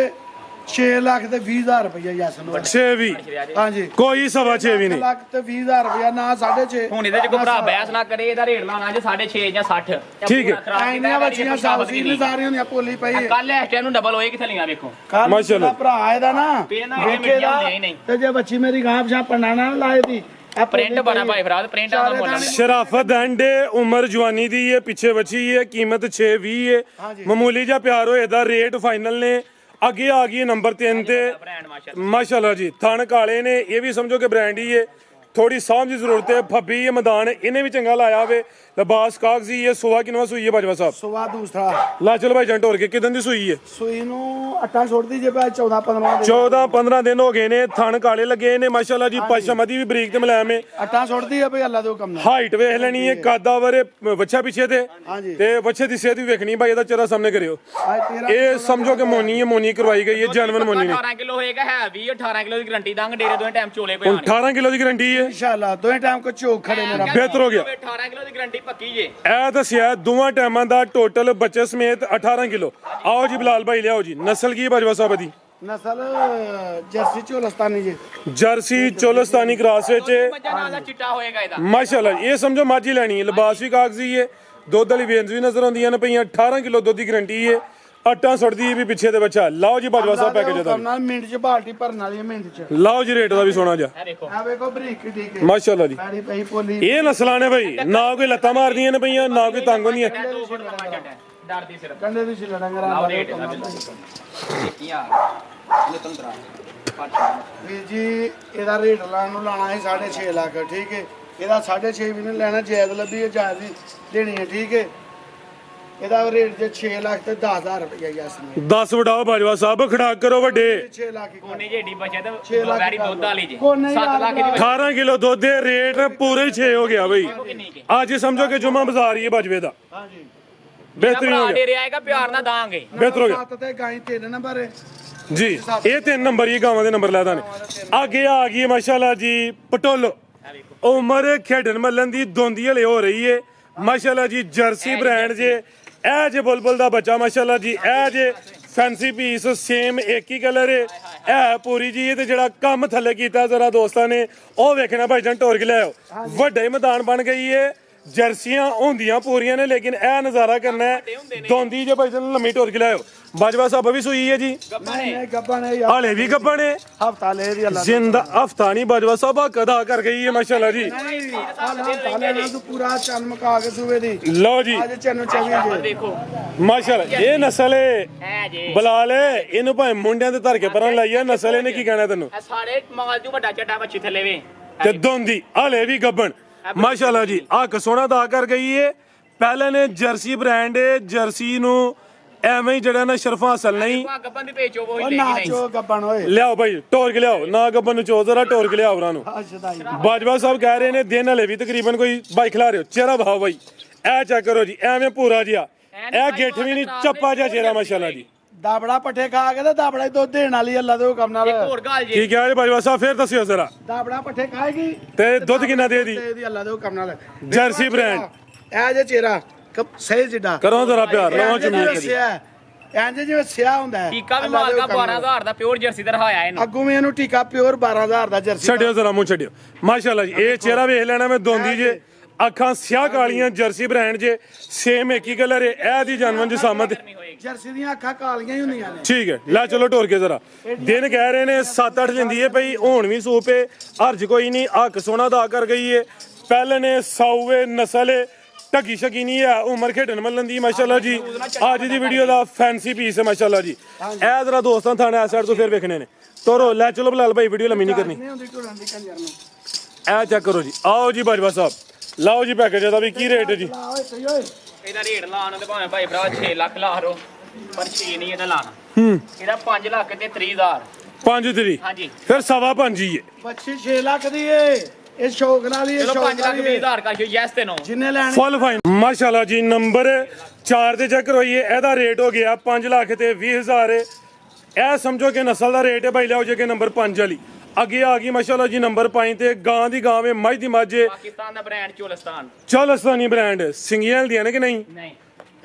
6 ਲੱਖ ਤੇ 20,000 ਰੁਪਇਆ ਯਸ ਨੂੰ 6 ਵੀ ਹਾਂਜੀ ਕੋਈ ਸਵਾ 6 ਵੀ ਨਹੀਂ ਲੱਖ ਤੇ 20,000 ਰੁਪਇਆ ਨਾ 6.5 ਹੁਣ ਇਹਦੇ ਚ ਕੋਈ ਭਰਾ ਬਹਿਸ ਨਾ ਕਰੇ ਇਹਦਾ ਰੇਟ ਲਾਣਾ ਜੇ 6.5 ਜਾਂ 60 ਠੀਕ ਹੈ। ਐਨੀਆਂ ਬੱਚੀਆਂ ਸਾਫੀ ਨੇ ਸਾਰੀਆਂ ਦੀਆਂ ਪੋਲੀ ਪਈ ਹੈ ਕੱਲ ਇਸ ਟਾਈਮ ਨੂੰ ਡਬਲ ਹੋਏ ਕਿੱਥੇ ਲੀਆਂ ਵੇਖੋ ਕੱਲ ਮਾਸ਼ਾਅੱਲਾ। ਭਰਾ ਇਹਦਾ ਨਾ ਇਹਨਾਂ ਨੇ ਵੇਖੇਗਾ ਮਿੱਟੀਆਂ ਹੁੰਦੀਆਂ ਹੀ ਨਹੀਂ। ਤੇ ਜੇ ਬੱਚੀ ਮੇਰੀ ਗਾਂ ਪਛਾ ਪੰਡਾਣਾ ਨਾ ਲਾਏ ਦੀ ਇਹ ਪ੍ਰਿੰਟ ਬੜਾ ਭਾਈ ਭਰਾ ਪ੍ਰਿੰਟ ਆ ਮੁੱਲ ਸ਼ਰਾਫਤ ਐਂਡ ਉਮਰ ਜਵਾਨੀ ਦੀ ਹੈ ਪਿੱਛੇ ਬੱਚੀ ਹੈ ਕੀਮਤ 620 ਹੈ ਮਾਮੂਲੀ ਜਿਹਾ ਪਿਆਰ ਹੋਏ ਦਾ ਰੇਟ ਫਾਈਨਲ ਨੇ ਅੱਗੇ ਆ ਗਈ ਨੰਬਰ 3 ਤੇ ਬ੍ਰਾਂਡ ਮਾਸ਼ਾਅੱਲਾ ਮਾਸ਼ਾਅੱਲਾ ਜੀ ਥਣ ਕਾਲੇ ਨੇ ਇਹ ਵੀ ਸਮਝੋ ਕਿ ਬ੍ਰਾਂਡ ਹੀ ਹੈ ਥੋੜੀ ਸਾਂਭ ਦੀ ਜ਼ਰੂਰਤ ਹੈ ਫੱਬੀ ਇਹ ਮੈਦਾਨ ਇਹਨੇ ਵੀ ਚੰਗਾ ਲਾਇਆ ਹੋਵੇ ਲਿਬਾਸ ਕਾਗਜ਼ੀ ਇਹ ਸੁਆ ਕਿਨਵਾ ਸੂਈ ਹੈ ਬਾਜਵਾ ਸਾਹਿਬ ਸੁਆ ਦੂਸਰਾ ਲਾ ਚਲੋ ਭਾਈ ਜੰਟ ਹੋਰ ਕੇ ਕਿਦਾਂ ਦੀ ਸੂਈ ਹੈ ਸੂਈ ਨੂੰ ਅੱਟਾ ਛੋੜਦੀ ਜੇ ਪਾ 14-15 ਦੇ 14-15 ਦਿਨ ਹੋ ਗਏ ਨੇ ਥਣ ਕਾਲੇ ਲੱਗੇ ਨੇ ਮਾਸ਼ਾਅੱਲਾ ਜੀ ਪਸ਼ਮਦੀ ਵੀ ਬਰੀਕ ਤੇ ਮੁਲਾਇਮ ਹੈ ਅੱਟਾ ਛੋੜਦੀ ਹੈ ਭਈ ਅੱਲਾ ਦੇ ਹੁਕਮ ਨਾਲ ਹਾਈਟ ਵੇਖ ਲੈਣੀ ਹੈ ਕਾਦਾਵਰ ਬੱਚਾ ਪਿੱਛੇ ਤੇ ਹਾਂਜੀ ਤੇ ਬੱਚੇ ਦੀ ਸਿਹਤ ਵੀ ਵੇਖਣੀ ਭਾਈ ਇਹਦਾ ਚਿਹਰਾ ਸਾਹਮਣੇ ਕਰਿਓ ਅੱਜ 13 ਇਹ ਸਮਝੋ ਕਿ ਮੋਨੀ ਹੈ ਮੋਨੀ ਕਰਵਾਈ ਗਈ ਹੈ ਜਾਨਵਰ ਮੋਨੀ ਨੇ 18 ਕਿਲੋ ਹੋਏਗਾ ਹੈ ਵੀ 18 ਕਿਲੋ ਦੀ ਗਾਰੰਟੀ ਦਾਂਗੇ ਡੇਰੇ ਦੋਵੇਂ ਟਾਈਮ ਚੋਲੇ ਪਏ ਹੁਣ 18 ਕਿਲੋ ਦੀ ਗਾਰੰਟੀ ਹੈ ਇਨਸ਼ਾਅੱਲਾ ਦੋਵੇਂ ਟਾਈਮ ਕੋ ਝੋਕ ਖੜੇ ਮੇਰਾ ਬਿਹਤਰ ਹੋ ਗਿਆ 18 ਕਿਲੋ ਦੀ ਗਾਰੰਟੀ ਪੱਕੀ ਜੇ ਇਹ ਦੱਸਿਆ ਦੋਵਾਂ ਟਾਈਮਾਂ ਦਾ ਟੋਟਲ ਬੱਚੇ ਸਮੇਤ 18 ਕਿਲੋ ਆਓ ਜੀ ਬਿਲਾਲ ਭਾਈ ਲਿਆਓ ਜੀ ਨਸਲ ਕੀ ਹੈ ਬਾਜਵਾ ਸਾਹਿਬ ਦੀ ਨਸਲ ਜਰਸੀ ਚੋਲਸਤਾਨੀ ਜੀ ਜਰਸੀ ਚੋਲਸਤਾਨੀ ਕਰਾਸ ਵਿੱਚ ਮੱਝਾਂ ਨਾਲ ਦਾ ਚਿੱਟਾ ਹੋਏਗਾ ਇਹਦਾ ਮਾਸ਼ਾਅੱਲਾ ਇਹ ਸਮਝੋ ਮਾਝੀ ਲੈਣੀ ਹੈ ਲਿਬਾਸ ਵੀ ਕਾਗਜ਼ੀ ਹੈ ਦੁੱਧ ਵਾਲੀ ਵੇਨਸ ਵੀ ਨਜ਼ਰ ਆਉਂਦੀਆਂ ਨੇ ਪਈਆਂ 18 ਕਿਲੋ ਦੁੱਧ ਦੀ ਗਾਰੰਟੀ ਹੈ ਅੱਟਾਂ ਸੁੱਟਦੀ ਵੀ ਪਿੱਛੇ ਦੇ ਬੱਚਾ। ਲਓ ਜੀ ਬਾਜਵਾ ਸਾਹਿਬ ਪੈਕੇਜ ਦਾ ਨਾਲ ਮਿੰਟ 'ਚ ਬਾਲਟੀ ਭਰਨ ਵਾਲੀ ਹੈ, ਮਿੰਟ 'ਚ। ਲਓ ਜੀ ਰੇਟ ਦਾ ਵੀ ਸੋਹਣਾ ਜਿਹਾ ਇਹ ਦੇਖੋ ਆ ਵੇਖੋ ਬਰੀਕ ਠੀਕ ਹੈ, ਮਾਸ਼ਾਅੱਲਾ ਜੀ। ਪੈੜੀ ਪਈ ਪੋਲੀ। ਇਹ ਨਸਲਾਂ ਨੇ ਬਈ, ਨਾ ਕੋਈ ਲੱਤਾਂ ਮਾਰਦੀਆਂ ਨੇ ਪਈਆਂ, ਨਾ ਕੋਈ ਤੰਗ ਹੁੰਦੀਆਂ। ਇਹ 2 ਫੁੱਟ ਲੰਮਾ ਝੱਟ ਹੈ, ਡਰਦੀ ਸਿਰਫ। ਕੰਡੇ ਦੀ ਛਿੱਲੜ ਲਾਓ ਅੰਗਰਾ ਰੇਟ ਇਹਦਾ ਬਿਲਕੁਲ ਵੀਰ ਜੀ ਇਹਦਾ ਰੇਟ ਲਾਣ ਨੂੰ ਲਾਣਾ ਹੈ 6.5 ਲੱਖ, ਠੀਕ ਹੈ। ਇਹਦਾ 6.5 ਵੀ ਨਹੀਂ ਲੈਣਾ, ਜਾਇਜ਼ ਲੱਭੀ ਹੈ, ਜਾਇਜ਼ ਹੀ ਦੇਣੀ ਹੈ, ਠੀਕ ਹੈ। ਇਹਦਾ ਰੇਟ ਜੇ 6 ਲੱਖ ਤੇ 10,000 ਰੁਪਏ ਗਿਆ ਸੀ। 10 ਵਡਾਓ ਬਾਜਵਾ ਸਾਹਿਬ, ਖੜਾਕ ਕਰੋ ਵੱਡੇ। 6 ਲੱਖ ਹੀ ਕੋਨੇ ਜਿਹੜੀ ਬਚਤ 6 ਲੱਖ ਵੈਰੀ ਦੁੱਧ ਵਾਲੀ ਜੀ ਕੋਨੇ 7 ਲੱਖ ਦੀ 18 ਕਿਲੋ ਦੁੱਧ ਦੇ ਰੇਟ ਪੂਰੇ 6 ਹੋ ਗਿਆ ਬਈ। ਕਿੰਨੀ ਕੇ ਅੱਜ ਸਮਝੋ ਕਿ ਜੁਮਾ ਬਾਜ਼ਾਰ ਹੀ ਹੈ ਬਾਜਵੇ ਦਾ। ਹਾਂਜੀ ਬਿਹਤਰੀਨ ਹੋ ਭਰਾ ਗਿਆ, ਦੇ ਆਏਗਾ ਪਿਆਰ ਨਾਲ ਦਾਂਗੇ। ਬਿਹਤਰ ਹੋ ਗਿਆ 7 ਤੇ ਗਾਈ 3 ਨੰਬਰ ਹੈ ਜੀ। ਇਹ 3 ਨੰਬਰ ਹੀ ਗਾਵਾਂ ਦੇ ਨੰਬਰ ਲੈਦਾ ਨੇ। ਅੱਗੇ ਆ ਗਈ ਮਾਸ਼ਾਅੱਲਾ ਜੀ ਪਟੋਲੋ। ਉਮਰ ਖੇਡਣ ਮੱਲਣ ਦੀ ਦੋਂਦੀ ਹਲੇ ਹੋ ਰਹੀ ਏ ਮਾਸ਼ਾਅੱਲਾ ਜੀ। ਜਰਸੀ ਬ੍ਰਾਂਡ ਜੇ ਇਹ ਜੇ ਬੁਲਬੁਲ ਦਾ ਬੱਚਾ ਮਾਸ਼ਾਅੱਲਾ ਜੀ। ਇਹ ਜੇ ਫੈਂਸੀ ਪੀਸ ਸੇਮ ਇੱਕ ਹੀ ਕਲਰ ਏ। ਇਹ ਪੂਰੀ ਜੀ। ਇਹ ਤੇ ਜਿਹੜਾ ਕੰਮ ਥੱਲੇ ਕੀਤਾ ਜ਼ਰਾ ਦੋਸਤਾਂ ਨੇ ਉਹ ਵੇਖਣਾ ਭਾਈਜਾਨ, ਟੋਰ ਕੇ ਲਿਆਓ। ਵੱਡੇ ਮੈਦਾਨ ਬਣ ਗਈ ਏ। ਜਰਸੀਆਂ ਹੁੰਦੀਆਂ ਪੂਰੀਆਂ ਨੇ, ਲੇਕਿਨ ਇਹ ਨਜ਼ਾਰਾ ਕਰਨਾ ਹੈ ਦੋਂਦੀ ਜੇ ਭਾਈਜਾਨ ਲੰਮੀ ਟੋਰ ਕੇ ਲਿਆਓ। ਬਾਜਵਾ ਸਾਹਿਬ ਵੀ ਸੂਈ ਹੈ ਜੀ, ਨਹੀਂ ਗੱਬਾਂ ਨੇ ਯਾਰ ਹਾਲੇ ਵੀ ਗੱਬਾ ਨੇ। ਹਫਤਾ ਲੈ ਦੀ ਅੱਲਾ ਜਿੰਦਾ ਹਫਤਾ ਨਹੀਂ ਬਾਜਵਾ ਸਾਹਿਬ ਕਦਾ ਕਰ ਗਈ ਹੈ ਮਾਸ਼ਾਅੱਲਾ ਜੀ। ਤੂੰ ਪੂਰਾ ਚੰਨ ਮਕਾ ਕੇ ਸੂਵੇ ਦੀ ਲਓ ਜੀ ਅੱਜ ਚੰਨ ਚਵੀ ਜੇ ਦੇਖੋ ਮਾਸ਼ਾਅੱਲਾ ਇਹ ਨਸਲ ਏ ਇਹ ਜੇ ਬਲਾਲ ਏ। ਇਹਨੂੰ ਭਾਵੇਂ ਮੁੰਡਿਆਂ ਦੇ ਧਰ ਕੇ ਪਰਾਂ ਲਾਈਆ ਨਸਲ। ਇਹਨੇ ਕੀ ਕਹਿਣਾ ਤੈਨੂੰ? ਇਹ ਸਾਰੇ ਮੰਗਲ ਜੂ ਵੱਡਾ ਚੱਟਾ ਮੱਛੀ ਥੱਲੇ ਵੇ ਤੇ ਦੋਂਦੀ ਹਾਲੇ ਵੀ ਗੱਬਣ ਮਾਸ਼ਾਅੱਲਾ ਜੀ। ਅੱਖ ਸੋਹਣਾ ਦਾ ਕਰ ਗਈ ਏ। ਪਹਿਲੇ ਨੇ ਜਰਸੀ ਬ੍ਰਾਂਡ ਏ। ਜਰਸੀ ਨੂੰ ਐਵੇਂ ਹੀ ਜਿਹੜਾ ਨਾ ਸ਼ਰਫਾ ਅਸਲ ਨਹੀਂ। ਗੱਬਨ ਦੀ ਵੇਚੋ ਉਹ ਉਹ ਲੈ ਨਾ ਕੇ ਨਹੀਂ ਚੋ ਗੱਬਣ ਓਏ ਲਿਆਓ ਭਾਈ ਟੋਰ ਕੇ ਲਿਆਓ। ਨਾ ਗੱਬਨ ਨੂੰ ਚੋ ਜ਼ਰਾ ਟੋਰ ਕੇ ਲਿਆਓ ਉਹਨਾਂ ਨੂੰ। ਅਸ਼ਦਾਈ ਬਾਜਵਾ ਸਾਹਿਬ ਕਹਿ ਰਹੇ ਨੇ ਦਿਨ ਹਲੇ ਵੀ ਤਕਰੀਬਨ ਕੋਈ ਬਾਈ ਖਿਲਾ ਰਹੇ ਹੋ। ਚਿਹਰਾ ਭਾਓ ਬਾਈ ਇਹ ਚੈੱਕ ਕਰੋ ਜੀ। ਐਵੇਂ ਪੂਰਾ ਜਿਹਾ ਇਹ ਗਿੱਠ ਵੀ ਨਹੀਂ, ਚੱਪਾ ਜਿਹਾ ਚਿਹਰਾ ਮਾਸ਼ਾਅੱਲਾ ਜੀ। ਦਾਬੜਾ ਪੱਠੇ ਖਾ ਕੇ ਤੇ ਦਾਬੜਾ ਹੀ ਦੁੱਧ ਦੇਣ ਵਾਲੀ ਅੱਲਾ ਦੇ ਹੁਕਮ ਨਾਲ। ਹੋਰ ਗੱਲ ਜੀ ਕੀ ਕਹਿ ਰਹੇ ਬਾਜਵਾ ਸਾਹਿਬ ਫੇਰ ਦੱਸਿਓ ਜ਼ਰਾ। ਦਾਬੜਾ ਪੱਠੇ ਖਾਏਗੀ ਤੇ ਦੁੱਧ ਕਿੰਨਾ ਦੇ ਦੀ? ਤੇ ਇਹਦੀ ਅੱਲਾ ਦੇ ਹੁਕਮ ਨਾਲ ਜਰਸੀ ਬ੍ਰਾਂਡ ਇਹ ਜੇ ਚਿਹਰਾ ਸਹੀ ਜਿੱਡਾ ਕਰੋ ਜ਼ਰਾ ਪਿਆਰ ਲਵਾਂ ਚੁੰਮੀ ਕਰੀ। ਇੰਜ ਜਿਵੇਂ ਸਿਆ ਹੁੰਦਾ ਹੈ। ਟੀਕਾ ਵੀ ਅੱਲਾ ਦੇ ਮਾਲਕਾ ਹੁਕਮ ਨਾਲ। 12000 ਦਾ ਪਿਓਰ ਜਰਸੀ ਦਾ ਰਹਾਇਆ ਇਹਨੂੰ। ਅੱਗੋਂ ਵੀ ਇਹਨੂੰ ਟੀਕਾ ਪਿਓਰ 12,000 ਦਾ ਜਰਸੀ ਛੱਡਿਓ ਜ਼ਰਾ ਮੂੰਹ ਛੱਡਿਓ ਮਾਸ਼ਾਅੱਲਾ ਜੀ। ਇਹ ਚਿਹਰਾ ਵੇਖ ਲੈਣਾ ਮੈਂ ਦੋਂਦੀ ਜੇ। ਅੱਖਾਂ ਸਿਆਹ ਕਾਲੀਆਂ ਜਰਸੀ ਬ੍ਰਾਂਡ ਜੇ ਸੇਮ ਇੱਕ ਹੀ ਕਲਰ ਹੈ। ਇਹ ਦੀ ਜਨਮਨ ਜਸਾਮਤ ਜਰਸੀ ਦੀਆਂ ਅੱਖਾਂ ਕਾਲੀਆਂ ਹੀ ਹੁੰਦੀਆਂ ਨੇ। ਠੀਕ ਹੈ। ਲੈ ਚਲੋ ਟੋਰ ਕੇ ਜ਼ਰਾ। ਦਿਨ ਕਹਿ ਰਹੇ ਨੇ 7-8 ਲੈਂਦੀ ਏ ਪਈ ਹੁਣ ਵੀ ਸੂਪ ਏ। ਹਰਜ ਕੋਈ ਨਹੀਂ। ਅੱਖ ਸੋਹਣਾ ਦਾ ਕਰ ਗਈ ਏ। ਪਹਿਲੇ ਨੇ ਸਾਊਏ ਨਸਲ ਏ। ਢੱਗੀ ਸ਼ਕੀ ਨਹੀਂ ਹੈ। ਉਮਰ ਖੇਡਣ ਮੱਲਣ ਦੀ ਮਾਸ਼ਾਅੱਲਾ ਜੀ। ਅੱਜ ਦੀ ਵੀਡੀਓ ਦਾ ਫੈਂਸੀ ਪੀਸ ਹੈ ਮਾਸ਼ਾਅੱਲਾ ਜੀ। ਇਹ ਜ਼ਰਾ ਦੋਸਤਾਂ ਥਾਣੇ ਇਸ ਸਾਈਡ ਤੋਂ ਫਿਰ ਵੇਖਣੇ ਨੇ। ਤੋਰੋ ਲੈ ਚਲੋ ਬਲਾਲ ਭਾਈ ਵੀਡੀਓ ਲੰਮੀ ਨਹੀਂ ਕਰਨੀ। ਨਹੀਂ ਹੁੰਦੀ ਢੁੜਨ ਦੀ ਕੰਜਰ ਨੂੰ। ਇਹ ਚੈੱਕ ਕਰੋ ਜੀ। ਆਓ ਜੀ ਬਾਜਵਾ ਸਾਹਿਬ ਲਓ ਜੀ ਪੈਕੇਜ ਦਾ ਵੀ ਕੀ ਰੇਟ ਹੈ ਜੀ? ਲਾ ਓਏ ਸਹੀ ਓਏ ਇਹਦਾ ਰੇਟ ਲਾਣ ਤੇ ਭਾਵੇਂ ਭਾਈ ਭਰਾ 6 ਲੱਖ ਲਾ ਰੋ, ਪਰ 6 ਨਹੀਂ ਇਹਦਾ ਲਾਣਾ। ਇਹਦਾ 5 ਲੱਖ ਤੇ 30,000। 5 ਤਰੀ ਹਾਂਜੀ ਫਿਰ 5.5 ਹੀ ਹੈ। ਬੱਚੀ 6 ਲੱਖ ਦੀ ਏ। ਇਹ ਸ਼ੌਕ ਨਾਲ ਹੀ ਚਲੋ ਸ਼ੌਕ 5 ਲੱਖ ਨਾਲ ਹੀ 20,000 ਕਾ ਯੈਸ ਤੇ ਨੋ। ਜਿੰਨੇ ਲੈਣੇ ਫੁੱਲ ਫਾਈਨ ਮਾਸ਼ਾਅੱਲਾ ਜੀ। ਨੰਬਰ 4 ਤੇ ਚੈੱਕ ਕਰੋਈਏ। ਇਹਦਾ ਰੇਟ ਹੋ ਗਿਆ 5 ਲੱਖ ਤੇ 20,000। ਇਹ ਸਮਝੋ ਕਿ ਨਸਲ ਦਾ ਰੇਟ ਹੈ ਭਾਈ। ਲਿਆਓ ਜੇ ਕਿ ਨੰਬਰ 5 ਵਾਲੀ ਅੱਗੇ ਆ ਗਈ ਮਾਸ਼ਾਅੱਲਾ ਜੀ। ਨੰਬਰ 5 ਤੇ ਗਾਂ ਦੀ ਗਾਂ ਵੇ ਮੱਝ ਦੀ ਮੱਝ ਪਾਕਿਸਤਾਨ ਦਾ ਬ੍ਰਾਂਡ ਚੋਲਸਤਾਨ। ਚੋਲਸਤਾਨੀ ਬ੍ਰਾਂਡ ਸਿੰਗੀਆਂ ਦੀਆਂ ਨੇ ਕਿ ਨਹੀਂ? ਨਹੀਂ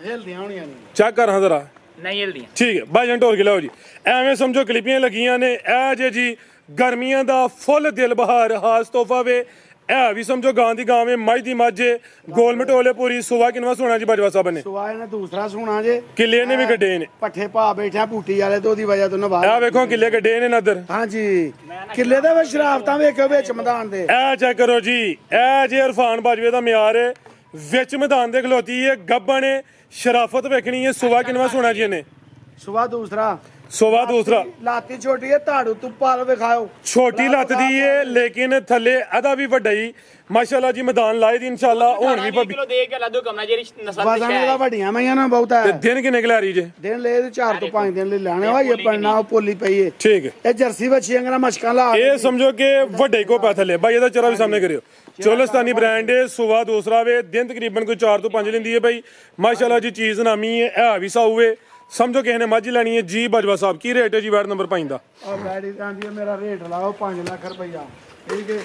ਹਿਲਦੀਆਂ ਹੋਣੀਆਂ ਨੇ। ਚੈੱਕ ਕਰ ਹਾਂ ਜ਼ਰਾ। ਨਹੀਂ ਹਿਲਦੀਆਂ। ਠੀਕ ਹੈ ਭਾਈ ਟੋਰ ਕੇ ਲਿਆਓ ਜੀ। ਐਵੇਂ ਸਮਝੋ ਕਲਿੱਪੀਆਂ ਲੱਗੀਆਂ ਨੇ। ਇਹ ਜੇ ਜੀ ਗਰਮੀਆਂ ਦਾ ਫੁੱਲ ਦਿਲ ਬਹਾਰ ਖਾਸ ਤੋਹਫਾ ਵੇ। ਇਹ ਵੀ ਸਮਝੋ ਗਾਂ ਦੀ ਗਾਂ ਵੇ ਮੱਝ ਦੀ ਮੱਝ ਗੋਲ ਮਟੋਲੇ ਪੂਰੀ। ਸੁਆ ਕਿਨਵਾ ਸੋਣਾ ਜੀ ਬਾਜਵਾ ਸਾਹਿਬ ਨੇ? ਸੁਆ ਇਹਨੇ ਦੂਸਰਾ ਸੁਣਾ ਜੇ ਕਿੱਲੇ ਨੇ ਵੀ ਗੱਡੇ ਨੇ। ਪੱਠੇ ਪਾ ਬੈਠਾ ਬੂਟੀ ਵਾਲੇ ਤੋਂ ਉਹਦੀ ਵਜ੍ਹਾ ਤੋਂ ਨਵਾ। ਇਹ ਵੇਖੋ ਕਿੱਲੇ ਗੱਡੇ ਨੇ ਨਦਰ। ਹਾਂਜੀ ਕਿੱਲੇ ਦੇ ਵਿੱਚ ਸ਼ਰਾਫਤਾਂ ਵੇਖਿਓ ਵਿੱਚ ਮੈਦਾਨ ਦੇ। ਇਹ ਚੈੱਕ ਕਰੋ ਜੀ। ਇਹ ਜੇ ਇਰਫਾਨ ਬਾਜਵੇ ਦਾ ਮਿਆਰ ਹੈ। ਵਿੱਚ ਮੈਦਾਨ ਦੇ ਖਲੋਤੀ ਹੈ ਗੱਬਣ ਹੈ। ਸ਼ਰਾਫਤ ਵੇਖਣੀ ਹੈ। ਸੁਆ ਕਿਨਵਾ ਸੋਣਾ ਜੀ ਇਹਨੇ? ਸੁਆ ਦੂਸਰਾ ਸੁਆ ਦੂਸਰਾ। ਲਾਤੀ ਛੋਟੀ ਹੈ ਧਾੜੂ ਤੂੰ ਪਾਲ ਵਿਖਾਓ। ਛੋਟੀ ਲੱਤ ਦੀ ਏ ਲੇਕਿਨ ਥੱਲੇ ਇਹਦਾ ਵੀ ਵੱਡਾ ਹੀ ਮਾਸ਼ਾਅੱਲਾ ਜੀ। ਮੈਦਾਨ ਲਾਏ ਦੀ ਇਨਸ਼ਾਅੱਲਾ ਹੁਣ ਵੀ ਭਾਬੀ। ਕਿਲੋ ਦੇ ਕੇ ਲਾਦੋ ਕਮਨਾ ਜਿਹੜੀ ਨਸਲ ਦੀ ਵਜ਼ਨ ਇਹਦਾ ਵੱਡੀਆਂ ਮਈਆਂ ਨਾ ਬਹੁਤਾ ਤੇ ਹੈ। ਦਿਨ ਕਿੰਨੇ ਖਿਲਾਰੀ ਜੇ? ਦਿਨ ਲੈ 4 ਤੋਂ 5 ਦਿਨ ਲਈ ਲੈਣੇ ਹੋਈ ਇਹ ਪੜਨਾ ਉਹ ਪੋਲੀ ਪਈ ਏ। ਠੀਕ ਹੈ। ਇਹ ਜਰਸੀ ਬੱਚੀ ਅੰਗਰਾ ਮਸ਼ਕਾਂ ਲਾ ਇਹ ਸਮਝੋ ਕਿ ਵੱਡੇ ਕੋ ਪਾ ਥੱਲੇ ਬਾਈ। ਇਹਦਾ ਚਰਾ ਵੀ ਸਾਹਮਣੇ ਕਰਿਓ। ਚੋਲਸਤਾਨੀ ਬ੍ਰਾਂਡ ਹੈ। ਸੁਆ ਦੂਸਰਾ ਵੇ। ਦਿਨ ਤਕਰੀਬਨ ਕੋਈ 4 ਤੋਂ 5 ਲੈਂਦੀ ਹੈ ਬਾਈ ਮਾਸ਼ਾਅੱਲਾ ਜੀ। ਚੀਜ਼ ਨਾਮੀ ਹੈ। ਇਹ ਵੀ ਸਾਊ ਏ। ਸਮਝੋ ਕਿਸੇ ਨੇ ਮੱਝ ਲੈਣੀ ਹੈ ਜੀ। ਬਾਜਵਾ ਸਾਹਿਬ ਕੀ ਰੇਟ ਹੈ ਜੀ ਵਾਰਡ ਨੰਬਰ 5 ਦਾ? ਔਰ ਬੈਡੀ ਆਂਦੀ ਮੇਰਾ ਰੇਟ ਲਾਓ 5 ਲੱਖ ਰੁਪਈਆ। ਠੀਕ ਹੈ।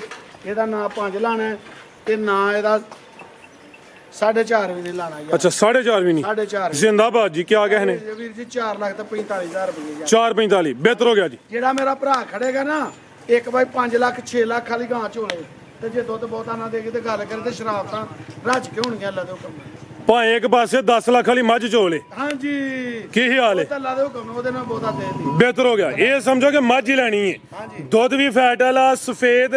ਇਹਦਾ ਨਾਂ 5 ਲਾਣਾ ਤੇ ਨਾ ਇਹਦਾ 4.5 ਵੀ ਨਹੀਂ ਲਾਣਾ ਯਾਰ। ਅੱਛਾ 4.5 ਵੀ ਨਹੀਂ। 4.5 ਜ਼ਿੰਦਾਬਾਦ ਜੀ। ਕੀ ਕਹਨੇ? ਵੀਰ ਜੀ 4 ਲੱਖ ਤੇ 45,000 ਰੁਪਏ ਯਾਰ। 4.45 ਬਿਹਤਰ ਹੋ ਗਿਆ ਜੀ। ਜਿਹੜਾ ਮੇਰਾ ਭਰਾ ਖੜੇਗਾ ਨਾ ਇੱਕ ਬਾਈ 5 ਲੱਖ 6 ਲੱਖ ਵਾਲੀ ਗਾਂ ਝੋਲੇ ਤੇ ਜੇ ਦੁੱਧ ਬਹੁਤਾ ਨਾ ਦੇਗੇ ਤੇ ਗੱਲ ਕਰੇ ਤੇ ਸ਼ਰਾਬ ਤਾਂ ਰੱਜ ਕੇ ਹੋਣਗੀਆਂ ਅੱਲਾ ਦੇ ਹੁਕਮ ਨਾਲ। ਭਾਵੇਂ ਇੱਕ ਪਾਸੇ 10 ਲੱਖ ਵਾਲੀ ਮੱਝ ਚੋਲੇ ਹਾਂਜੀ ਕੀ ਹਾਲ ਹੈ ਤਾਂ ਲਾ ਦੇ ਹੁਕਮ ਉਹਦੇ ਨਾਲ ਬਹੁਤਾ ਦੇ ਦੀ ਬਿਹਤਰ ਹੋ ਗਿਆ ਇਹ ਸਮਝੋ ਕਿ ਮੱਝ ਹੀ ਲੈਣੀ ਹੈ ਦੁੱਧ ਵੀ ਫੈਟ ਵਾਲਾ ਸਫੇਦ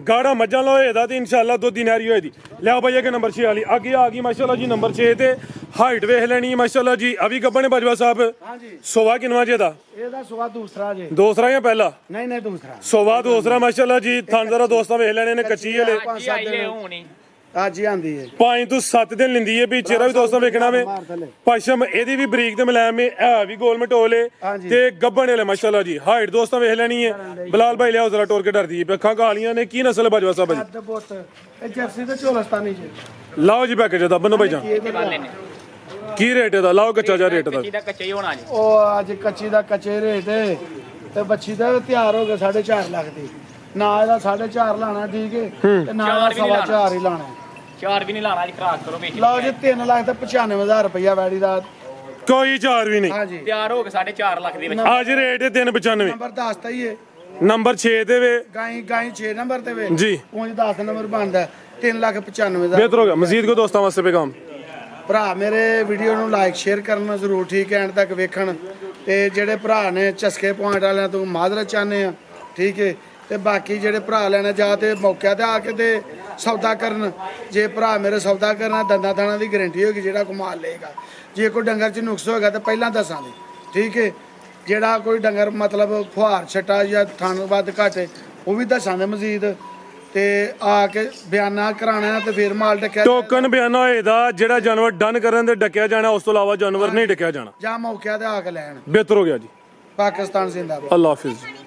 ਗਾੜਾ ਮੱਝਾਂ ਲੋਏ ਦਾ ਤੇ ਇਨਸ਼ਾਅੱਲਾ ਦੁੱਧ ਦੀ ਨਾਰੀ ਹੋਏ ਦੀ ਲਿਆਓ ਭਾਈ ਇਹ ਨੰਬਰ 6 ਵਾਲੀ ਅੱਗੇ ਆ ਗਈ ਮਾਸ਼ਾਅੱਲਾ ਜੀ ਨੰਬਰ 6 ਤੇ ਹਾਈਟ ਵੇਖ ਲੈਣੀ ਹੈ ਮਾਸ਼ਾਅੱਲਾ ਜੀ ਅਭੀ ਗੱਬਣ ਹੈ ਬਾਜਵਾ ਸਾਹਿਬ ਹਾਂਜੀ ਸੋਵਾ ਕਿਨਵਾ ਜੇ ਦਾ ਇਹਦਾ ਸਵਾ ਦੂਸਰਾ ਜੇ ਦੂਸਰਾ ਜਾਂ ਪਹਿਲਾ ਨਹੀਂ ਦੂਸਰਾ ਸੋਵਾ ਦੂਸਰਾ ਮਾਸ਼ਾਅੱਲਾ ਜੀ ਥਣ ਜ਼ਰਾ ਦੋਸਤਾਂ ਵੇਖ ਲੈਣੇ ਨੇ ਕੱਚੀ ਹਲੇ ਅੱਜ ਹੀ ਆਈ ਹੈ ਹੋਣੀ ਅੱਜ ਹੀ ਆਂਦੀ ਹੈ 5 ਤੋਂ 7 ਦਿਨ ਲਿੰਦੀ ਹੈ ਵੀ ਚਿਹਰਾ ਵੀ ਦੋਸਤਾਂ ਵੇਖਣਾ ਵੇ ਮਾਰ ਥੱਲੇ ਪਸ਼ਮ ਇਹਦੀ ਵੀ ਬਰੀਕ ਤੇ ਮਲੈਮ ਹੈ ਵੀ ਗੋਲ ਮਟੋਲੇ ਹਾਂਜੀ। ਤੇ ਗੱਬਣ ਵਾਲੇ ਮਾਸ਼ਾਅੱਲਾ ਜੀ ਹਾਈਟ ਦੋਸਤਾਂ ਵੇਖ ਲੈਣੀ ਹੈ ਬਲਾਲ ਭਾਈ ਲਿਆਓ ਜ਼ਰਾ ਟੋਰ ਕੇ ਡਰਦੀ ਹੈ ਅੱਖਾਂ ਕਾਲੀਆਂ ਨੇ ਕੀ ਨਸਲ ਹੈ ਬਾਜਵਾ ਸਾਹਿਬ ਜੀ ਅੱਧ ਬੁੱਤ ਇਹ ਜਰਸੀ ਤੇ ਝੋਲਸਤਾਨੀ ਜੀ ਲਾਓ ਜੀ ਪੈਕੇਜ ਦਾ ਬੰਨੋ ਭਾਈ ਜਾਨ ਵਾਲੇ ਨੇ ਕੀ ਰੇਟ ਇਹਦਾ ਲਾਓ ਕੱਚਾ ਜਿਹਾ ਰੇਟ ਦਾ ਕੱਚੀ ਦਾ ਕੱਚਾ ਹੀ ਹੋਣਾ ਜੀ ਉਹ ਅੱਜ ਕੱਚੀ ਦਾ ਕੱਚੇ ਰੇਟ ਏ ਤੇ ਬੱਚੀ ਦਾ ਤਿਆਰ ਹੋ ਗਿਆ 4.5 ਲੱਖ ਦੀ ਨਾ ਇਹਦਾ 4.5 ਲਾਣਾ ਠੀਕ ਹੈ ਤੇ ਨਾ ਇਹਦਾ 4.5 ਹੀ ਲਾਣਾ ਚਾਰ ਵੀ ਨਹੀਂ ਲਾਣਾ ਜੀ ਖਰਾਕ ਕਰੋ ਵੇਚ ਲਓ ਜੀ 3 ਲੱਖ ਤੇ 95,000 ਰੁਪਇਆ ਵੈੜੀ ਦਾ ਕੋਈ ਚਾਰ ਵੀ ਨਹੀਂ ਹਾਂਜੀ ਤਿਆਰ ਹੋ ਕੇ 4.5 ਲੱਖ ਦੇ ਵਿੱਚ ਅੱਜ ਰੇਟ ਹੈ 395 ਨੰਬਰ ਦੱਸਤਾ ਹੀ ਏ ਨੰਬਰ 6 ਤੇ ਵੇ ਗਾਈ 6 ਨੰਬਰ ਤੇ ਵੇ ਜੀ ਉਂਝ 10 ਨੰਬਰ ਬਣਦਾ 3,95,000 ਬਿਹਤਰ ਹੋ ਗਿਆ ਮਜ਼ੀਦ ਕੋ ਦੋਸਤਾਂ ਵਾਸਤੇ ਪੈਗਾਮ ਭਰਾ ਮੇਰੇ ਵੀਡੀਓ ਨੂੰ ਲਾਈਕ ਸ਼ੇਅਰ ਕਰਨਾ ਜ਼ਰੂਰ ਠੀਕ ਹੈ ਐਂਡ ਤੱਕ ਵੇਖਣ ਤੇ ਜਿਹੜੇ ਭਰਾ ਨੇ ਚਸਕੇ ਪੁਆਇੰਟ ਵਾਲਿਆਂ ਤੋਂ ਮਾਜ਼ਰਤ ਚਾਹੁੰਦੇ ਆ ਠੀਕ ਹੈ ਤੇ ਬਾਕੀ ਜਿਹੜੇ ਭਰਾ ਲੈਣਾ ਜਾਂ ਤੇ ਮੌਕਿਆਂ ਤੇ ਆ ਕੇ ਤੇ ਸੌਦਾ ਕਰਨ ਜੇ ਭਰਾ ਮੇਰੇ ਸੌਦਾ ਕਰਨਾ ਦੰਦਾਂ ਦਾਣਾ ਦੀ ਗਾਰੰਟੀ ਹੋਏਗੀ ਜਿਹੜਾ ਕਮਾਲ ਲਏਗਾ ਜੇ ਕੋਈ ਡੰਗਰ 'ਚ ਨੁਕਸ ਹੋਏਗਾ ਤਾਂ ਪਹਿਲਾਂ ਦੱਸਾਂਗੇ ਠੀਕ ਹੈ ਜਿਹੜਾ ਕੋਈ ਡੰਗਰ ਮਤਲਬ ਫੁਹਾਰ ਛਟਾ ਜਾਂ ਥਣ ਵੱਧ ਘੱਟ ਉਹ ਵੀ ਦੱਸਾਂਗੇ ਮਜ਼ੀਦ ਤੇ ਆ ਕੇ ਬਿਆਨਾ ਕਰਾਣਾ ਤੇ ਫਿਰ ਮਾਲ ਡੱਕਿਆ ਟੋਕਨ ਬਿਆਨਾ ਹੋਏਦਾ ਜਿਹੜਾ ਜਾਨਵਰ ਡਨ ਕਰਨ ਤੇ ਡੱਕਿਆ ਜਾਣਾ ਉਸ ਤੋਂ ਇਲਾਵਾ ਜਾਨਵਰ ਨਹੀਂ ਡੱਕਿਆ ਜਾਣਾ ਜਾਂ ਮੌਕਿਆਂ ਤੇ ਆ ਕੇ ਲੈਣ ਬਿਹਤਰ ਹੋ ਗਿਆ ਜੀ ਪਾਕਿਸਤਾਨ ਜ਼ਿੰਦਾਬਾਦ ਅੱਲਾ ਹਾਫਿਜ਼